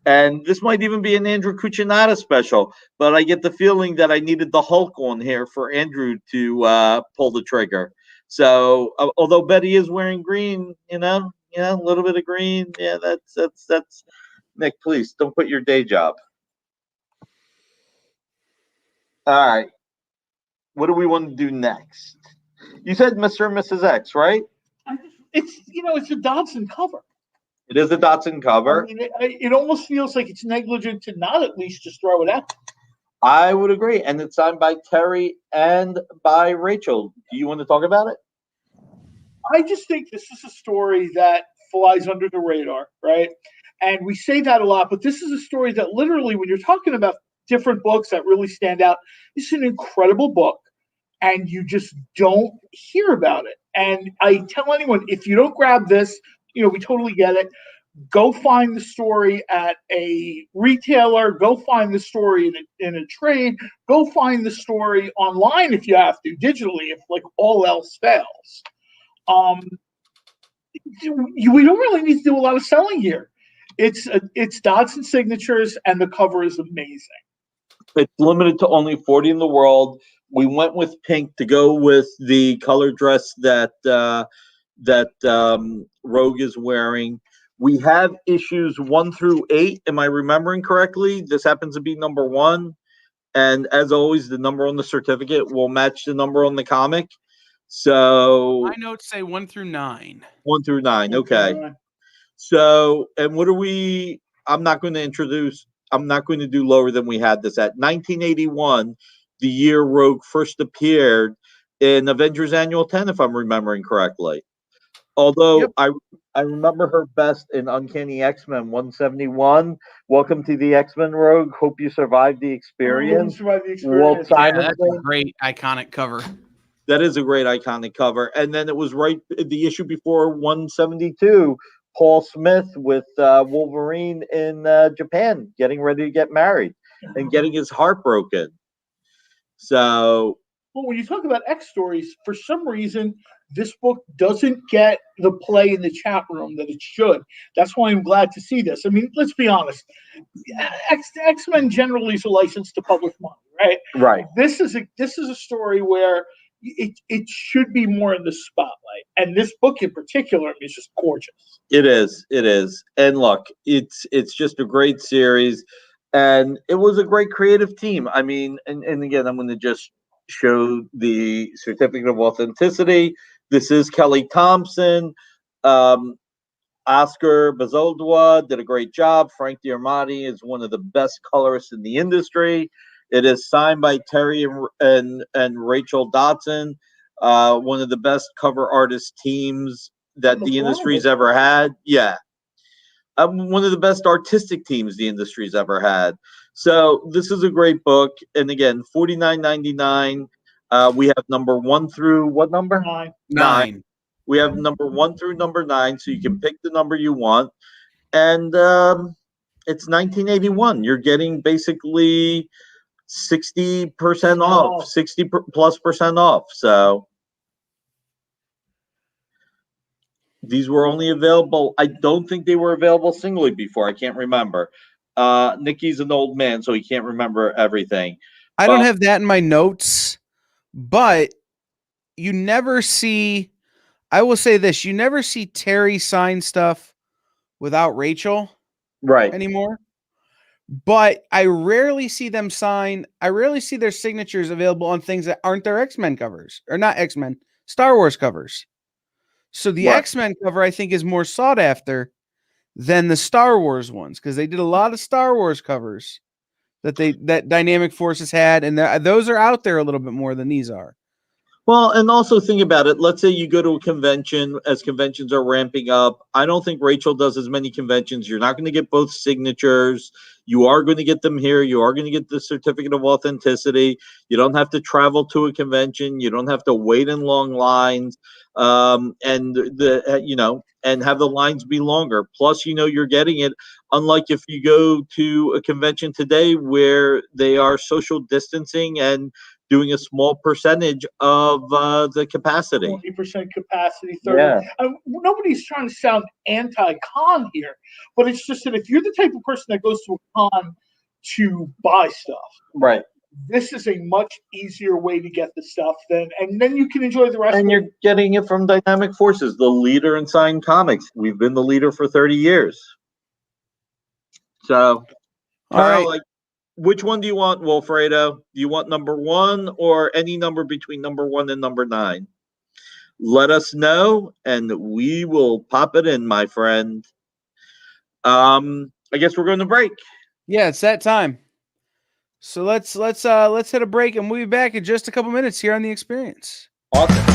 And this might even be an Andrew Cucinato special, but I get the feeling that I needed the Hulk on here for Andrew to pull the trigger. So although Betty is wearing green, a little bit of green. Yeah, that's Nick, please don't quit your day job. All right. What do we want to do next? You said Mr. and Mrs. X, right? It's a Dodson cover. It is a Dodson cover. I mean, it almost feels like it's negligent to not at least just throw it out. I would agree. And it's signed by Terry and by Rachel. Do you want to talk about it? I just think this is a story that flies under the radar, right? And we say that a lot, but this is a story that literally, when you're talking about different books that really stand out, this is an incredible book, and you just don't hear about it. And I tell anyone, if you don't grab this, we totally get it. Go find the story at a retailer. Go find the story in a trade. Go find the story online if you have to, digitally, if like all else fails. We don't really need to do a lot of selling here. It's Dodson signatures, and the cover is amazing. It's limited to only 40 in the world. We went with pink to go with the color dress that Rogue is wearing. We have issues 1 through 8. Am I remembering correctly? This happens to be number 1. And as always, the number on the certificate will match the number on the comic. So my notes say 1 through 9. 1 through 9. Okay. So, and what are we? I'm not going to introduce I'm not going to do lower than we had this at 1981, the year Rogue first appeared in Avengers Annual 10, if I'm remembering correctly. Although I remember her best in Uncanny X-Men 171. Welcome to the X-Men, Rogue. Hope you survived the experience. Walt Simonson. That's a great iconic cover. That is a great iconic cover. And then it was right the issue before 172, Paul Smith with Wolverine in Japan, getting ready to get married and getting his heart broken. So, well, when you talk about X stories, for some reason, this book doesn't get the play in the chat room that it should. That's why I'm glad to see this. I mean, let's be honest. X-Men generally is a license to public money, right? Right. This is a story where it should be more in the spotlight. And this book in particular is just gorgeous. It is. And look, it's just a great series. And it was a great creative team. I mean, and again, I'm going to just show the certificate of authenticity. This is Kelly Thompson. Oscar Bazoldua did a great job. Frank Diamatti is one of the best colorists in the industry. It is signed by Terry and Rachel Dotson, one of the best cover artist teams that the industry's ever had. Yeah. One of the best artistic teams the industry's ever had. So this is a great book. And again, $49.99. We have number 1 through what number? 9. We have number 1 through number 9, so you can pick the number you want. And it's 1981. You're getting basically 60% off, 60+% off. So these were only available. I don't think they were available singly before. I can't remember. Nikki's an old man, so he can't remember everything. I don't have that in my notes, but you never see, I will say this, you never see Terry sign stuff without Rachel anymore. But I rarely see them sign, I rarely see their signatures available on things that aren't their X-Men covers. Or not X-Men, Star Wars covers. So the X-Men cover, I think, is more sought after than the Star Wars ones, because they did a lot of Star Wars covers that Dynamic Forces had, and those are out there a little bit more than these are. Well, and also think about it. Let's say you go to a convention as conventions are ramping up. I don't think Rachel does as many conventions. You're not going to get both signatures. You are going to get them here. You are going to get the certificate of authenticity. You don't have to travel to a convention. You don't have to wait in long lines, and have the lines be longer. Plus, you're getting it. Unlike if you go to a convention today where they are social distancing and doing a small percentage of the capacity. 20% capacity, 30%. Yeah. Nobody's trying to sound anti-con here, but it's just that if you're the type of person that goes to a con to buy stuff, right, this is a much easier way to get the stuff and then you can enjoy the rest. And you're getting it from Dynamic Forces, the leader in signed comics. We've been the leader for 30 years. So, all right. Which one do you want, Wilfredo? Do you want number 1 or any number between number 1 and number 9? Let us know, and we will pop it in, my friend. I guess we're going to break. Yeah, it's that time. So let's hit a break, and we'll be back in just a couple minutes here on The Experience. Awesome.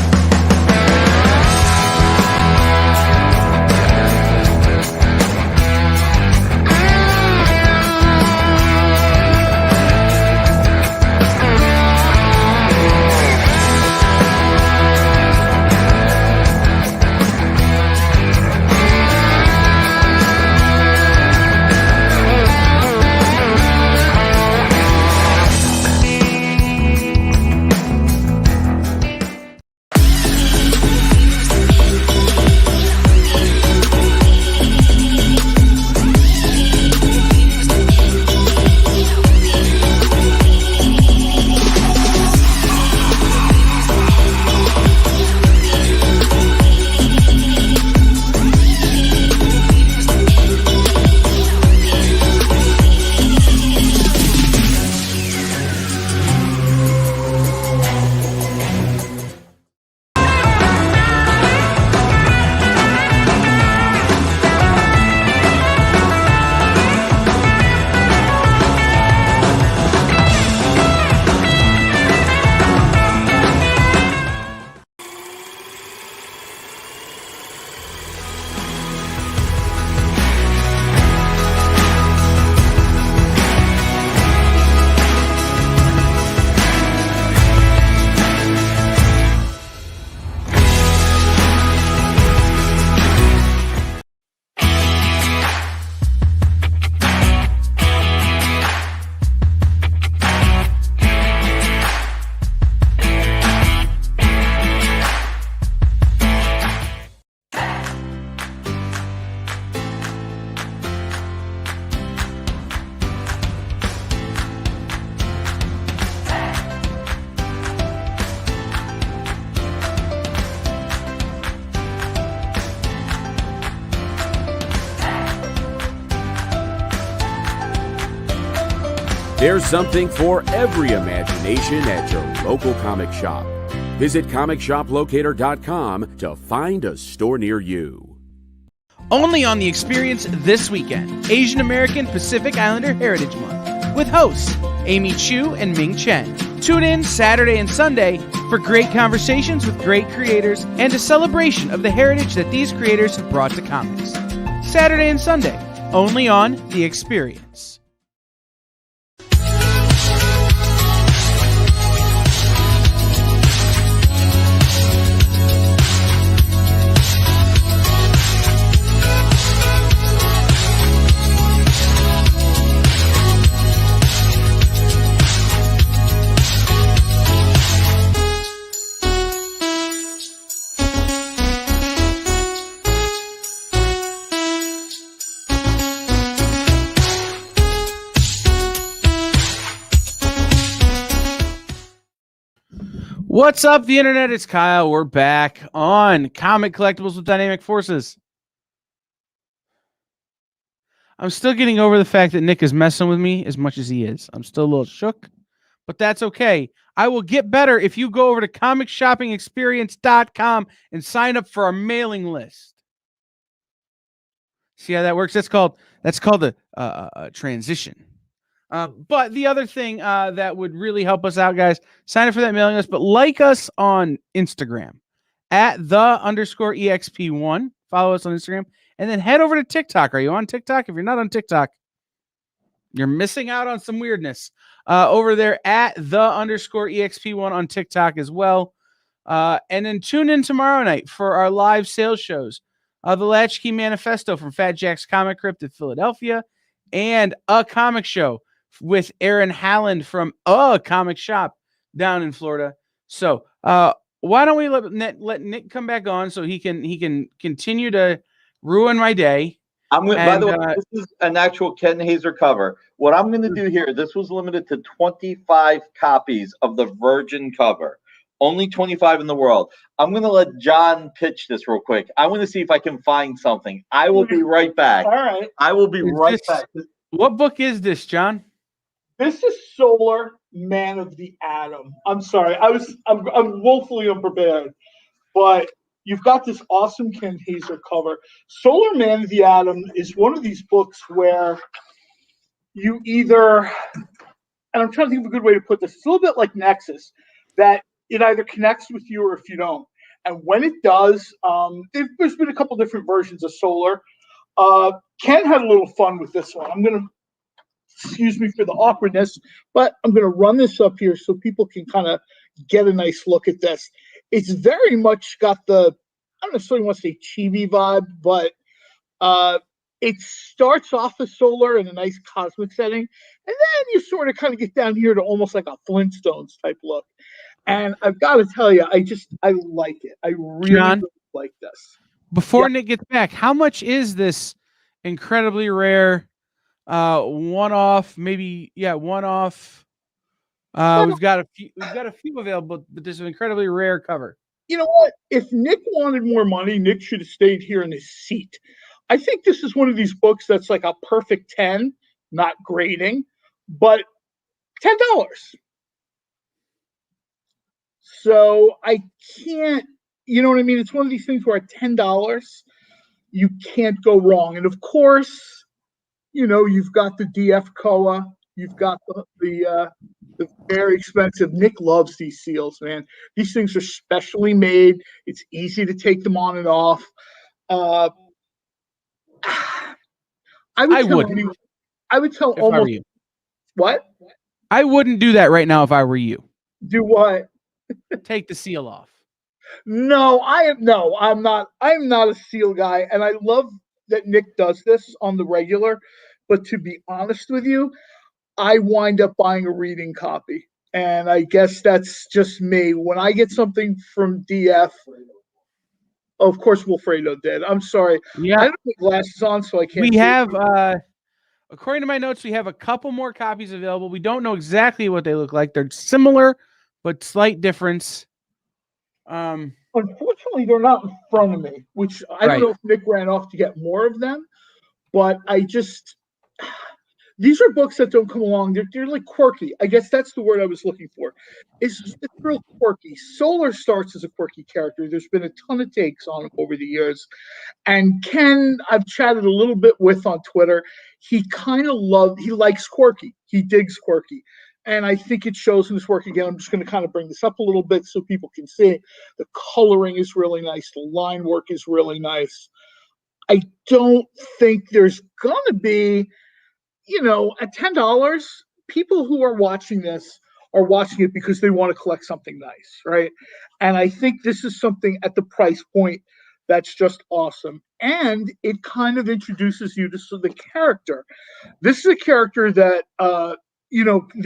There's something for every imagination at your local comic shop. Visit ComicShopLocator.com to find a store near you. Only on The Experience this weekend, Asian American Pacific Islander Heritage Month, with hosts Amy Chu and Ming Chen. Tune in Saturday and Sunday for great conversations with great creators and a celebration of the heritage that these creators have brought to comics. Saturday and Sunday, only on The Experience. What's up, the internet? It's Kyle. We're back on Comic Collectibles with Dynamic Forces. I'm still getting over the fact that Nick is messing with me as much as he is. I'm still a little shook, but that's okay. I will get better if you go over to comicshoppingexperience.com and sign up for our mailing list. See how that works? That's called a transition. But the other thing that would really help us out, guys, sign up for that mailing list, but like us on Instagram at @the_EXP1. Follow us on Instagram, and then head over to TikTok. Are you on TikTok? If you're not on TikTok, you're missing out on some weirdness. Over there at @the_EXP1 on TikTok as well. And then tune in tomorrow night for our live sales shows. The Latchkey Manifesto from Fat Jack's Comic Crypt in Philadelphia, and a comic show with Aaron Halland from a comic shop down in Florida. So why don't we let Nick come back on so he can continue to ruin my day. By the way, this is an actual Ken Hazer cover. What I'm going to do here, this was limited to 25 copies of the Virgin cover. Only 25 in the world. I'm going to let John pitch this real quick. I want to see if I can find something. I will be right back. All right. I will be right back. What book is this, John? This is Solar Man of the Atom. I'm sorry. I'm woefully unprepared. But you've got this awesome Ken Hazer cover. Solar Man of the Atom is one of these books where you either, and I'm trying to think of a good way to put this, it's a little bit like Nexus, that it either connects with you or if you don't. And when it does, there's been a couple different versions of Solar. Ken had a little fun with this one. I'm going to, excuse me for the awkwardness, but I'm going to run this up here so people can kind of get a nice look at this. It's very much got the, I don't necessarily want to say chibi vibe, but it starts off as Solar in a nice cosmic setting, and then you sort of kind of get down here to almost like a Flintstones type look. And I've got to tell you, I like it. I really like this. Before Nick gets back, how much is this incredibly rare one-off? One-off. We've got a few available, but this is an incredibly rare cover. You know what? If Nick wanted more money, Nick should have stayed here in his seat. I think this is one of these books that's like a perfect 10, not grading, but $10. So I can't, you know what I mean? It's one of these things where at $10, you can't go wrong. And of course, you know, you've got the DF Koa, you've got the very expensive. Nick loves these seals, man. These things are specially made. It's easy to take them on and off. I would tell almost you. What? I wouldn't do that right now if I were you. Do what? Take the seal off. No, I'm not a seal guy, and I love that Nick does this on the regular. But to be honest with you, I wind up buying a reading copy, and I guess that's just me. When I get something from DF, of course, Wilfredo did. I'm sorry. Yeah, I don't have glasses on, so I can't. We have, according to my notes, we have a couple more copies available. We don't know exactly what they look like. They're similar, but slight difference. Unfortunately, they're not in front of me, which I don't know if Nick ran off to get more of them, but these are books that don't come along. They're like quirky. I guess that's the word I was looking for. It's real quirky. Solar starts as a quirky character. There's been a ton of takes on him over the years. And Ken, I've chatted a little bit with on Twitter. He likes quirky. He digs quirky. And I think it shows in his work again. I'm just going to kind of bring this up a little bit so people can see. The coloring is really nice. The line work is really nice. I don't think there's going to be, at $10, people who are watching this are watching it because they want to collect something nice, right? And I think this is something at the price point that's just awesome. And it kind of introduces you to the character. This is a character that,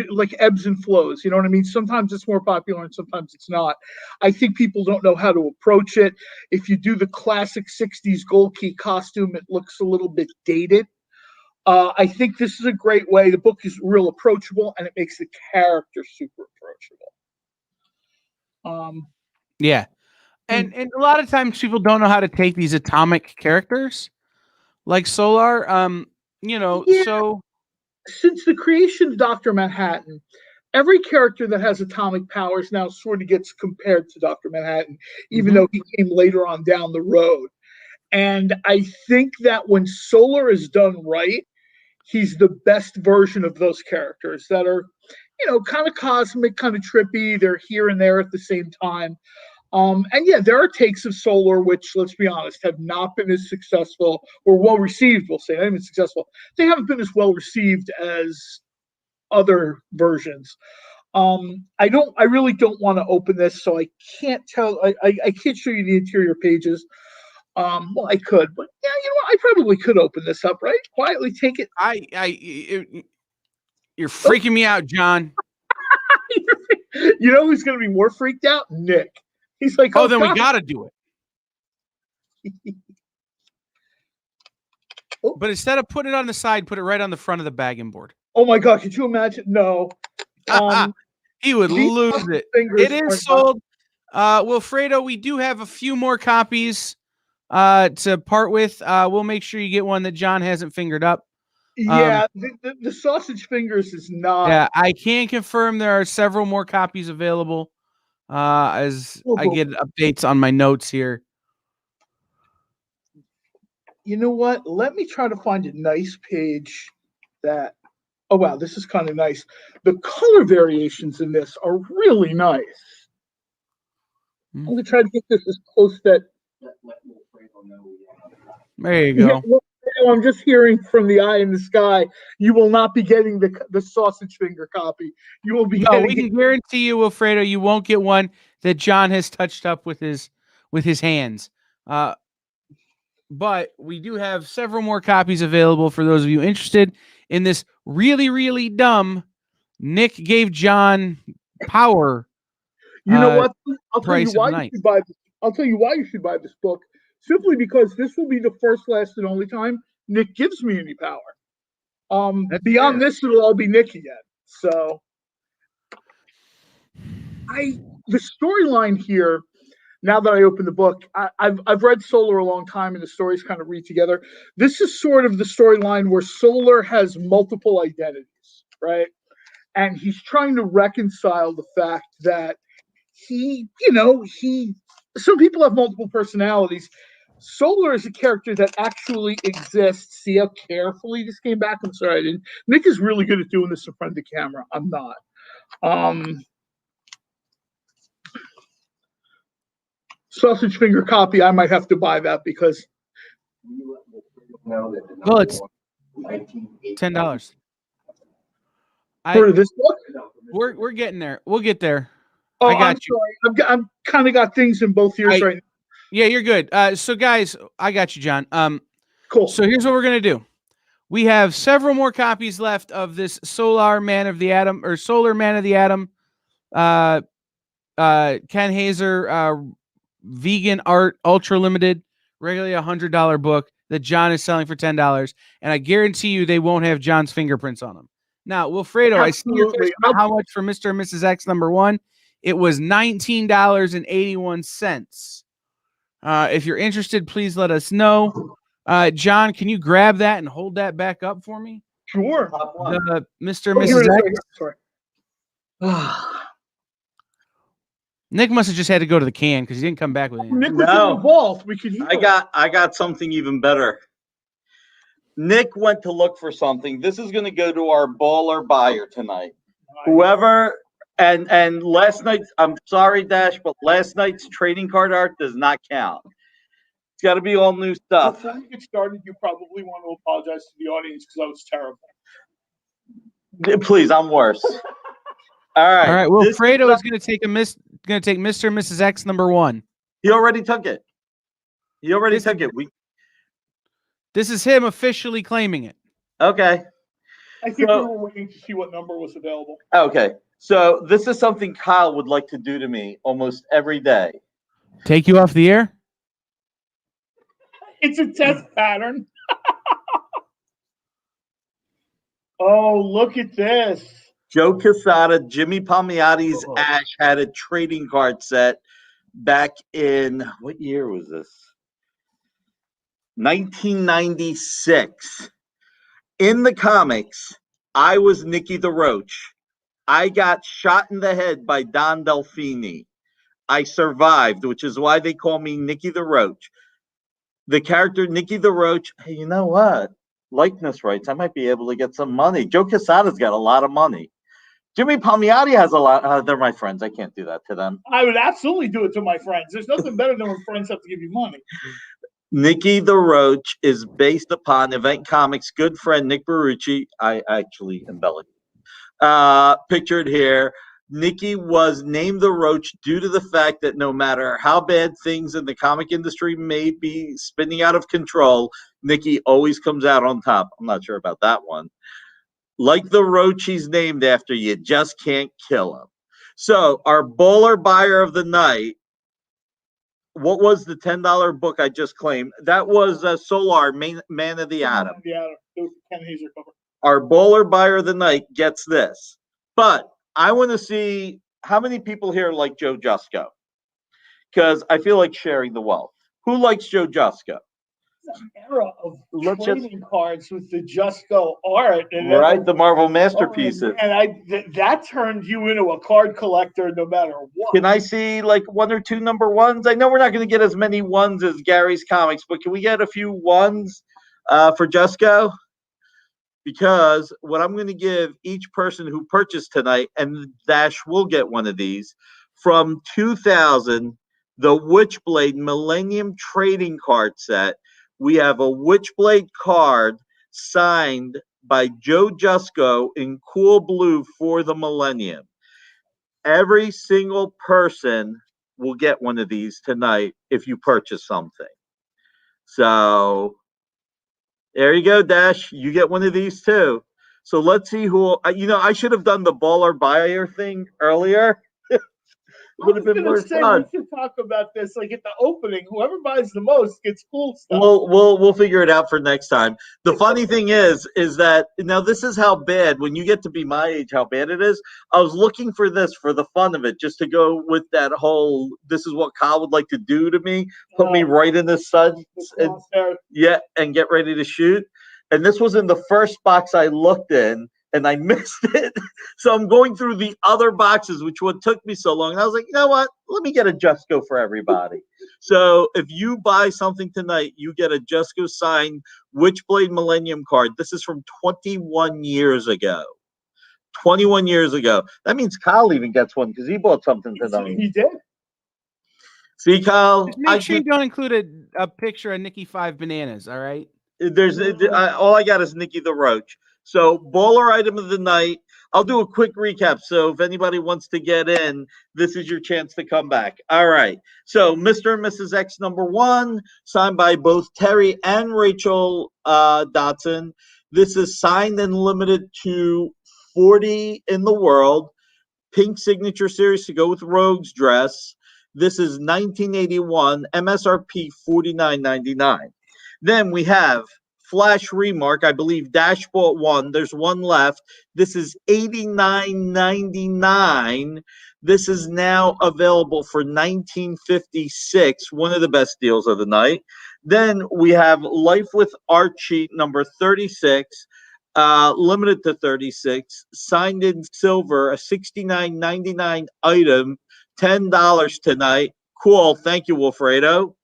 like ebbs and flows. You know what I mean? Sometimes it's more popular and sometimes it's not. I think people don't know how to approach it. If you do the classic 60s Gold Key costume, it looks a little bit dated. I think this is a great way. The book is real approachable and it makes the character super approachable. Yeah. And a lot of times people don't know how to take these atomic characters like Solar. So since the creation of Dr. Manhattan, every character that has atomic powers now sort of gets compared to Dr. Manhattan, even though he came later on down the road. And I think that when Solar is done right, he's the best version of those characters that are, kind of cosmic, kind of trippy. They're here and there at the same time. And yeah, there are takes of Solar which, let's be honest, have not been as successful or well received. We'll say, not even successful. They haven't been as well received as other versions. I really don't want to open this, so I can't tell. I can't show you the interior pages. Well, I could, but yeah, I probably could open this up, right? Quietly take it. You're freaking me out, John. You know who's going to be more freaked out? Nick. He's like, oh, then God. We got to do it. But instead of putting it on the side, put it right on the front of the bagging board. Oh my God, could you imagine? No. He would lose it. It is sold. Wilfredo, we do have a few more copies to part with. We'll make sure you get one that John hasn't fingered up. Yeah, the sausage fingers is not. Yeah, I can confirm there are several more copies available as I get updates on my notes here. You know what? Let me try to find a nice page that. Oh, wow, this is kind of nice. The color variations in this are really nice. I'm going to try to get this as close that. There you go. Yeah, I'm just hearing from the eye in the sky. You will not be getting the sausage finger copy. You will be. No, we can guarantee you, Wilfredo, you won't get one that John has touched up with his hands. But we do have several more copies available for those of you interested in this really, really dumb Nick gave John power. You know what? I'll tell you why you should buy this. I'll tell you why you should buy this book. Simply because this will be the first, last, and only time Nick gives me any power. Beyond this, it'll all be Nick again. So, the storyline here. Now that I open the book, I've read Solar a long time, and the stories kind of read together. This is sort of the storyline where Solar has multiple identities, right? And he's trying to reconcile the fact that some people have multiple personalities. Solar is a character that actually exists. See how carefully this came back? I'm sorry, I didn't. Nick is really good at doing this in front of the camera. I'm not. Sausage finger copy, I might have to buy that because. Well, it's $10. For this book? We're getting there. We'll get there. Oh, I got you. Sorry. I've kind of got things in both ears right now. Yeah, you're good. So, guys, I got you, John. Cool. So here's what we're gonna do. We have several more copies left of this Solar Man of the Atom Ken Hazer vegan art ultra limited, regularly $100 book that John is selling for $10, and I guarantee you they won't have John's fingerprints on them. Now, Wilfredo, I see your question about how much for Mr. and Mrs. X #1. It was $19.81. If you're interested, please let us know. John, can you grab that and hold that back up for me? Sure. Top one. The Mr. Oh, and here it Mrs. is, X. right here. Sorry. Nick must have just had to go to the can because he didn't come back with anything. Nick was No. in the vault. We could hear I it. got something even better. Nick went to look for something. This is going to go to our baller buyer tonight. Whoever and last night, I'm sorry, Dash, but last night's trading card art does not count. It's got to be all new stuff. Before we get started, you probably want to apologize to the audience because I was terrible. Please, I'm worse. All right. All right. Well, This Fredo is is going to take Mr. and Mrs. X #1. He already took it. This is him officially claiming it. Okay. I think So- we were waiting to see what number was available. Okay. So this is something Kyle would like to do to me almost every day. Take you off the air? It's a test pattern. Oh, look at this. Joe Quesada, Jimmy Palmiotti's Ash had a trading card set back in, what year was this? 1996. In the comics, I was Nicky the Roach. I got shot in the head by Don Delfini. I survived, which is why they call me Nicky the Roach. The character Nicky the Roach, hey, you know what? Likeness rights, I might be able to get some money. Joe Quesada's got a lot of money. Jimmy Palmiotti has a lot. They're my friends. I can't do that to them. I would absolutely do it to my friends. There's nothing better than when friends have to give you money. Nicky the Roach is based upon Event Comics' good friend Nick Barucci. I actually embellished. Pictured here, Nicky was named the Roach due to the fact that no matter how bad things in the comic industry may be spinning out of control, Nicky always comes out on top. I'm not sure about that one. Like the Roach he's named after, you just can't kill him. So our bowler buyer of the night, what was the $10 book I just claimed? That was Solar, Man of the Atom. Yeah, it was Ken Hazer cover. Our bowler buyer of the night gets this. But I want to see how many people here like Joe Jusko, because I feel like sharing the wealth. Who likes Joe Jusko? An era of Let's trading cards with the Jusko art, and Right, the Marvel masterpieces. and that turned you into a card collector, no matter what. Can I see like one or two number ones? I know we're not going to get as many ones as Gary's Comics, but can we get a few ones for Jusko? Because what I'm going to give each person who purchased tonight, and Dash will get one of these, from 2000, the Witchblade Millennium Trading Card Set. We have a Witchblade card signed by Joe Jusko in cool blue for the Millennium. Every single person will get one of these tonight if you purchase something. So there you go, Dash. You get one of these too. So let's see who. I should have done the baller buyer thing earlier. It would have been more fun. We should talk about this like at the opening. Whoever buys the most gets cool stuff. We'll figure it out for next time. The funny thing is that now this is how bad, when you get to be my age, how bad it is. I was looking for this for the fun of it, just to go with that whole, this is what Kyle would like to do to me, put me right in the sun, and get ready to shoot. And this was in the first box I looked in, and I missed it. So I'm going through the other boxes, which what took me so long. And I was like, you know what? Let me get a Jusko for everybody. So if you buy something tonight, you get a Jusko signed Witchblade Millennium card. This is from 21 years ago. 21 years ago. That means Kyle even gets one because he bought something tonight. He did. See, Kyle? Make sure you don't include a picture of Nicky 5 Bananas, all right? All I got is Nicky the Roach. So, baller item of the night. I'll do a quick recap. So, if anybody wants to get in, this is your chance to come back. All right. So, Mr. and Mrs. X #1, signed by both Terry and Rachel Dotson. This is signed and limited to 40 in the world. Pink signature series to go with Rogue's dress. This is 1981, MSRP $49.99. Then we have Flash Remark. I believe Dash bought one. There's one left. This is $89.99. This is now available for $19.56. One of the best deals of the night. Then we have Life with Archie #36. limited to 36, signed in silver, a $69.99 item, $10 tonight. Cool. Thank you, Wilfredo.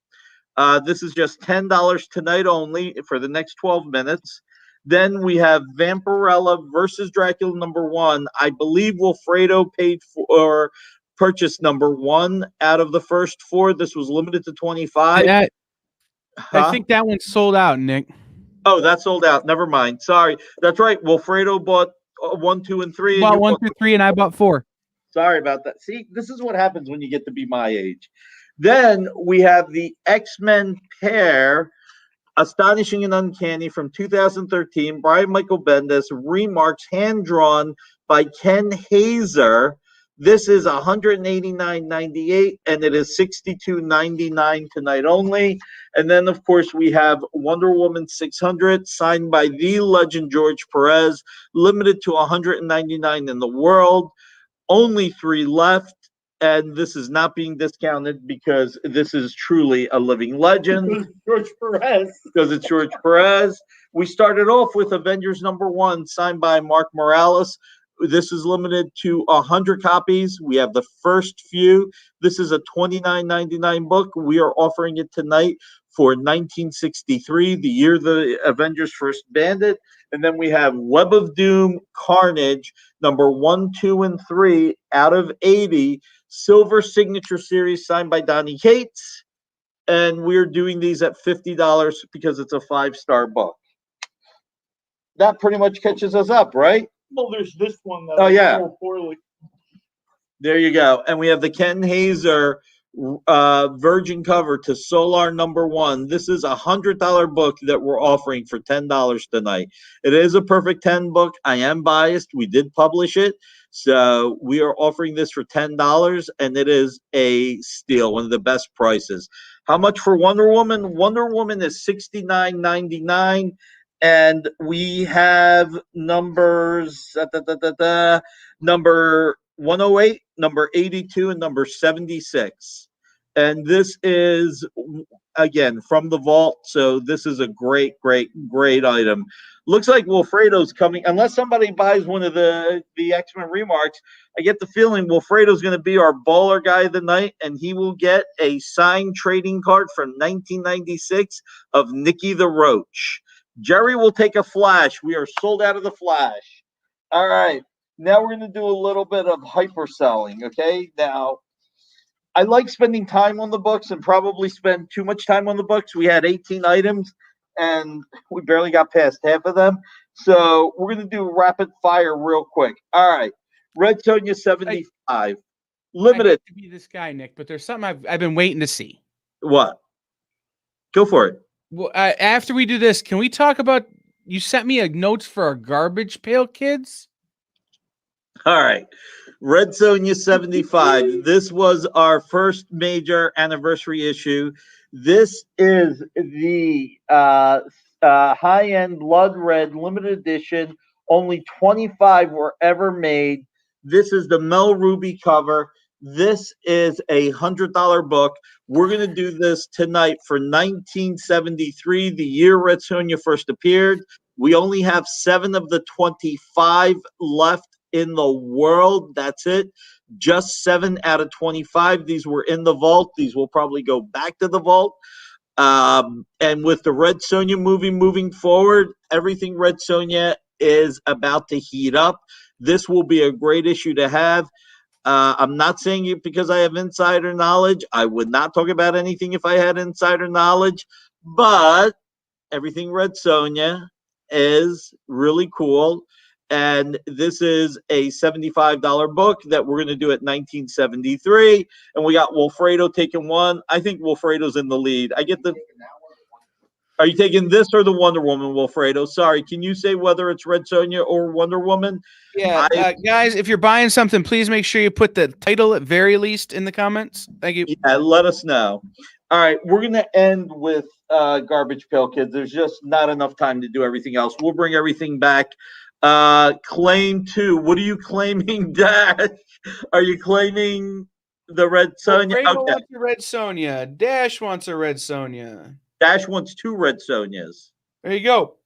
This is just $10 tonight only for the next 12 minutes. Then we have Vampirella versus Dracula #1. I believe Wilfredo paid for purchase #1 out of the first 4. This was limited to 25. I think that one's sold out, Nick. Oh, that sold out. Never mind. Sorry. That's right. Wilfredo bought 1, 2, and 3. You bought 1, 2, 3, and I bought 4. Sorry about that. See, this is what happens when you get to be my age. Then we have the X-Men pair, Astonishing and Uncanny from 2013, Brian Michael Bendis, remarks hand-drawn by Ken Hazer. This is $189.98, and it is $62.99 tonight only. And then, of course, we have Wonder Woman 600, signed by the legend George Perez, limited to 199 in the world. Only 3 left, and this is not being discounted because this is truly a living legend. George Perez. Because it's George Perez. We started off with Avengers #1, signed by Mark Morales. This is limited to 100 copies. We have the first few. This is a $29.99 book. We are offering it tonight for 1963, the year the Avengers first banned it. And then we have Web of Doom Carnage, #1, 2, and 3 out of 80. Silver Signature Series signed by Donny Cates. And we're doing these at $50 because it's a 5-star book. That pretty much catches us up, right? Well, there's this one that sold poorly. There you go. And we have the Ken Hazer virgin cover to Solar #1. This is a $100 book that we're offering for $10 tonight. It is a perfect 10 book. I am biased. We did publish it. So we are offering this for $10, and it is a steal, one of the best prices. How much for Wonder Woman? Wonder Woman is $69.99. And we have numbers, number 108, number 82, and number 76. And this is, again, from the vault. So this is a great, great, great item. Looks like Wilfredo's coming. Unless somebody buys one of the X-Men remarks, I get the feeling Wilfredo's going to be our baller guy of the night, and he will get a signed trading card from 1996 of Nikki the Roach. Jerry will take a Flash. We are sold out of the Flash. All right. Now we're going to do a little bit of hyper selling, okay? Now, I like spending time on the books and probably spend too much time on the books. We had 18 items, and we barely got past half of them. So we're going to do rapid fire real quick. All right. Red Sonja 75. Limited. I hate to be this guy, Nick, but there's something I've been waiting to see. What? Go for it. Well, after we do this, can we talk about, you sent me a notes for our Garbage Pail Kids? All right. Red Sonja 75. This was our first major anniversary issue. This is the high-end Blood Red limited edition. Only 25 were ever made. This is the Mel Ruby cover. This is a $100 book. We're going to do this tonight for 1973, the year Red Sonja first appeared. We only have 7 of the 25 left in the world. That's it. Just 7 out of 25. These were in the vault. These will probably go back to the vault. And with the Red Sonja movie moving forward, everything Red Sonja is about to heat up. This will be a great issue to have. I'm not saying it because I have insider knowledge. I would not talk about anything if I had insider knowledge. But everything Red Sonja is really cool. And this is a $75 book that we're going to do at 1973. And we got Wilfredo taking one. I think Wilfredo's in the lead. Are you taking this or the Wonder Woman, Wilfredo? Sorry, can you say whether it's Red Sonja or Wonder Woman? Yeah, guys, if you're buying something, please make sure you put the title at very least in the comments. Thank you. Yeah, let us know. All right, we're going to end with Garbage Pail Kids. There's just not enough time to do everything else. We'll bring everything back. Claim 2. What are you claiming, Dash? Are you claiming the Red Sonja? Wilfredo wants a Red Sonja. Dash wants a Red Sonja. Dash wants 2 Red Sonjas. There you go.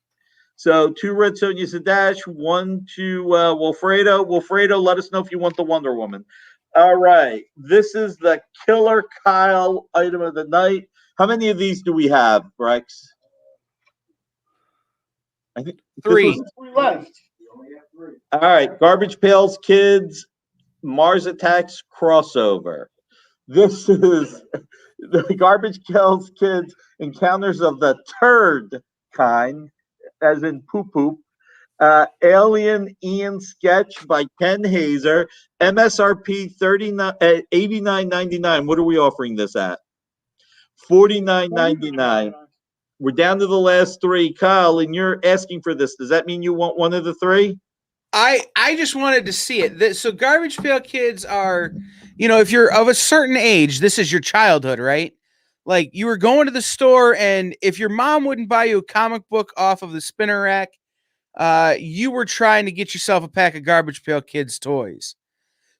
So 2 Red Sonjas to Dash, 1 to Wilfredo. Wilfredo, let us know if you want the Wonder Woman. All right. This is the Killer Kyle item of the night. How many of these do we have, Rex? I think 3. 3 left. All right. Garbage Pails Kids, Mars Attacks crossover. This is the Garbage Pails Kids Encounters of the Turd kind, as in poop poop. Alien Ian sketch by Ken Hazer. MSRP $89.99. What are we offering this at? $49.99. We're down to the last 3. Kyle, and you're asking for this. Does that mean you want one of the 3? I just wanted to see it. So Garbage Pail Kids are, if you're of a certain age, this is your childhood, right? Like you were going to the store, and if your mom wouldn't buy you a comic book off of the spinner rack, you were trying to get yourself a pack of Garbage Pail Kids toys.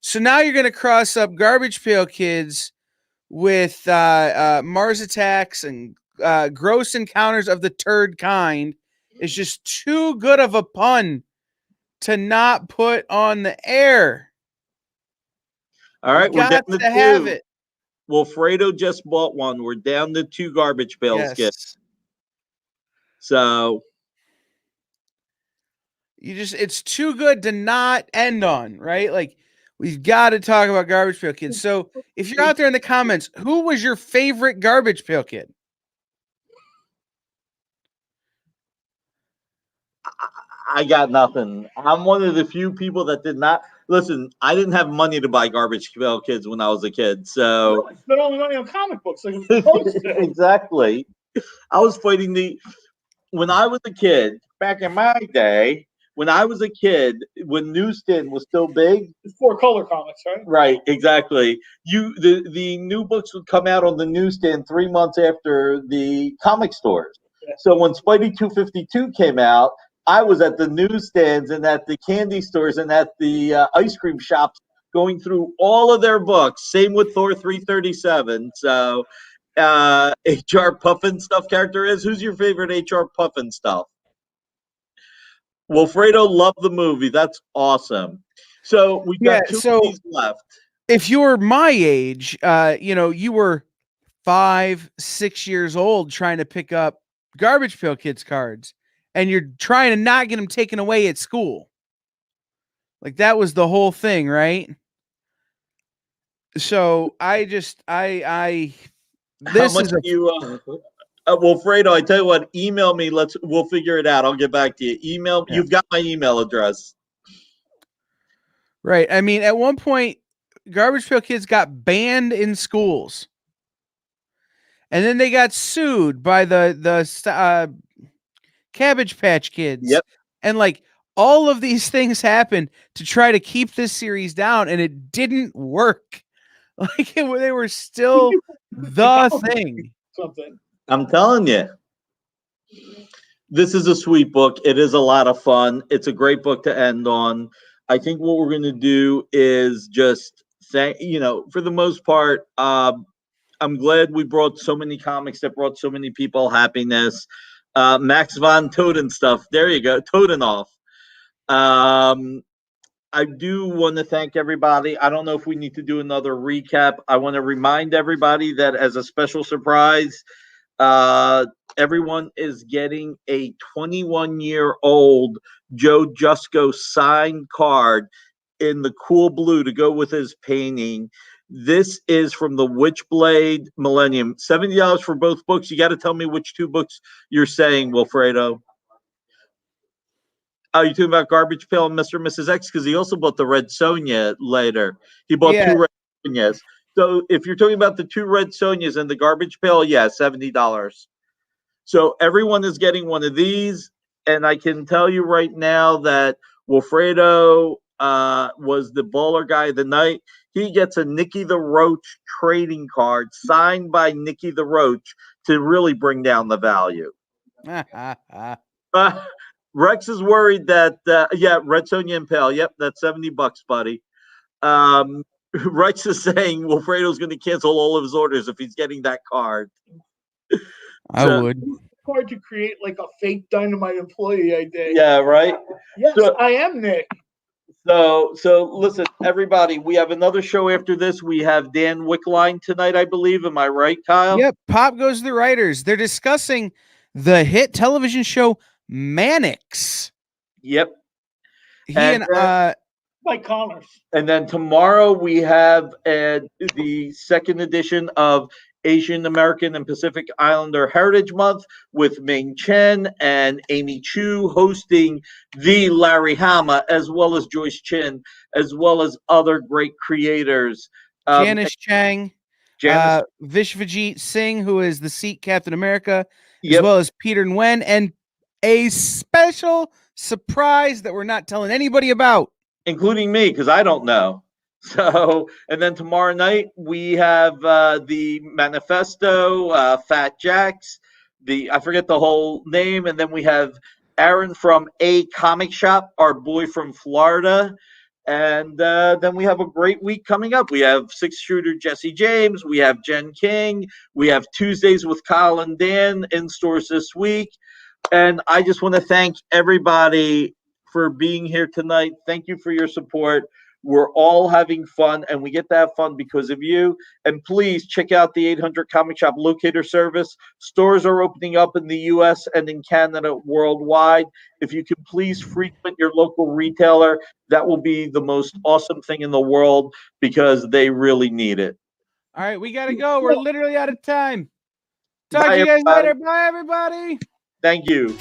So now you're going to cross up Garbage Pail Kids with Mars Attacks and Gross Encounters of the Turd kind. Is just too good of a pun to not put on the air. All right, we're down to have 2. it. Wilfredo just bought one. We're down to 2 Garbage Pails Kids. So it's too good to not end on, right? Like we've got to talk about Garbage Pail Kids. So if you're out there in the comments, who was your favorite Garbage Pail Kid? I got nothing. I'm one of the few people that did not listen. I didn't have money to buy Garbage Pail Kids when I was a kid, so I spent all the money on comic books. Like supposed to. Exactly. I was fighting when I was a kid back in my day. When I was a kid, when newsstand was still big, It's 4 color comics, right? right? Exactly. The new books would come out on the newsstand 3 months after the comic stores. Yeah. So when Spidey 252 came out, I was at the newsstands and at the candy stores and at the ice cream shops going through all of their books. Same with Thor 337. So HR Puffin stuff character is. Who's your favorite HR Puffin stuff? Wilfredo loved the movie. That's awesome. So we've got 2 of these left. If you're my age, you were 5, 6 years old trying to pick up Garbage Pail Kids cards, and you're trying to not get them taken away at school. Like that was the whole thing, right? So this is Wilfredo, I tell you what, email me. We'll figure it out. I'll get back to you. Email. Yeah. You've got my email address. Right. I mean, at one point, Garbage Pail Kids got banned in schools, and then they got sued by the Cabbage Patch Kids. Yep. And like all of these things happened to try to keep this series down, and it didn't work. Like they were still the thing. Something. I'm telling you, this is a sweet book. It is a lot of fun. It's a great book to end on. I think what we're going to do is just thank, for the most part, I'm glad we brought so many comics that brought so many people happiness. Max von Toten stuff. There you go. Totenoff. I do want to thank everybody. I don't know if we need to do another recap. I want to remind everybody that as a special surprise, everyone is getting a 21-year-old Joe Jusko signed card in the cool blue to go with his painting. This is from the Witchblade Millennium. $70 for both books. You got to tell me which 2 books you're saying, Wilfredo. Oh, you're talking about Garbage Pail and Mr. and Mrs. X, because he also bought the Red Sonja later. He bought 2 Red Sonjas. So if you're talking about the 2 Red Sonjas and the Garbage Pail, yeah, $70. So everyone is getting one of these, and I can tell you right now that Wilfredo was the baller guy of the night. He gets a Nicky the Roach trading card signed by Nicky the Roach to really bring down the value. Rex is worried that, Red Sonja and Pale. Yep, that's $70, buddy. Rex is saying Wilfredo's going to cancel all of his orders if he's getting that card. I would. hard to create like a fake Dynamite employee ID. Yeah, right. Yes, So- I am Nick. So listen, everybody. We have another show after this. We have Dan Wickline tonight, I believe. Am I right, Kyle? Yep. Pop Goes the Writers. They're discussing the hit television show Mannix. Yep. He And and Mike Connors. And then tomorrow we have the second edition of Asian American and Pacific Islander Heritage Month with Ming Chen and Amy Chu hosting the Larry Hama, as well as Joyce Chin, as well as other great creators. Janice Chang, Janice, Vishvajit Singh, who is the Sikh Captain America, as Yep. well as Peter Nguyen, and a special surprise that we're not telling anybody about. including me, because I don't know. So, and then tomorrow night we have the Manifesto, Fat Jacks, I forget the whole name, and then we have Aaron from A Comic Shop, our boy from Florida, and then we have a great week coming up. We have Six Shooter Jesse James, we have Jen King, we have Tuesdays with Kyle and Dan in stores this week, and I just want to thank everybody for being here tonight. Thank you for your support. We're all having fun, and we get to have fun because of you. And please check out the 800 Comic Shop Locator Service. Stores are opening up in the U.S. and in Canada worldwide. If you could please frequent your local retailer, that will be the most awesome thing in the world because they really need it. All right, we got to go. We're literally out of time. Talk Bye, to you guys everybody. later. Bye, everybody. Thank you.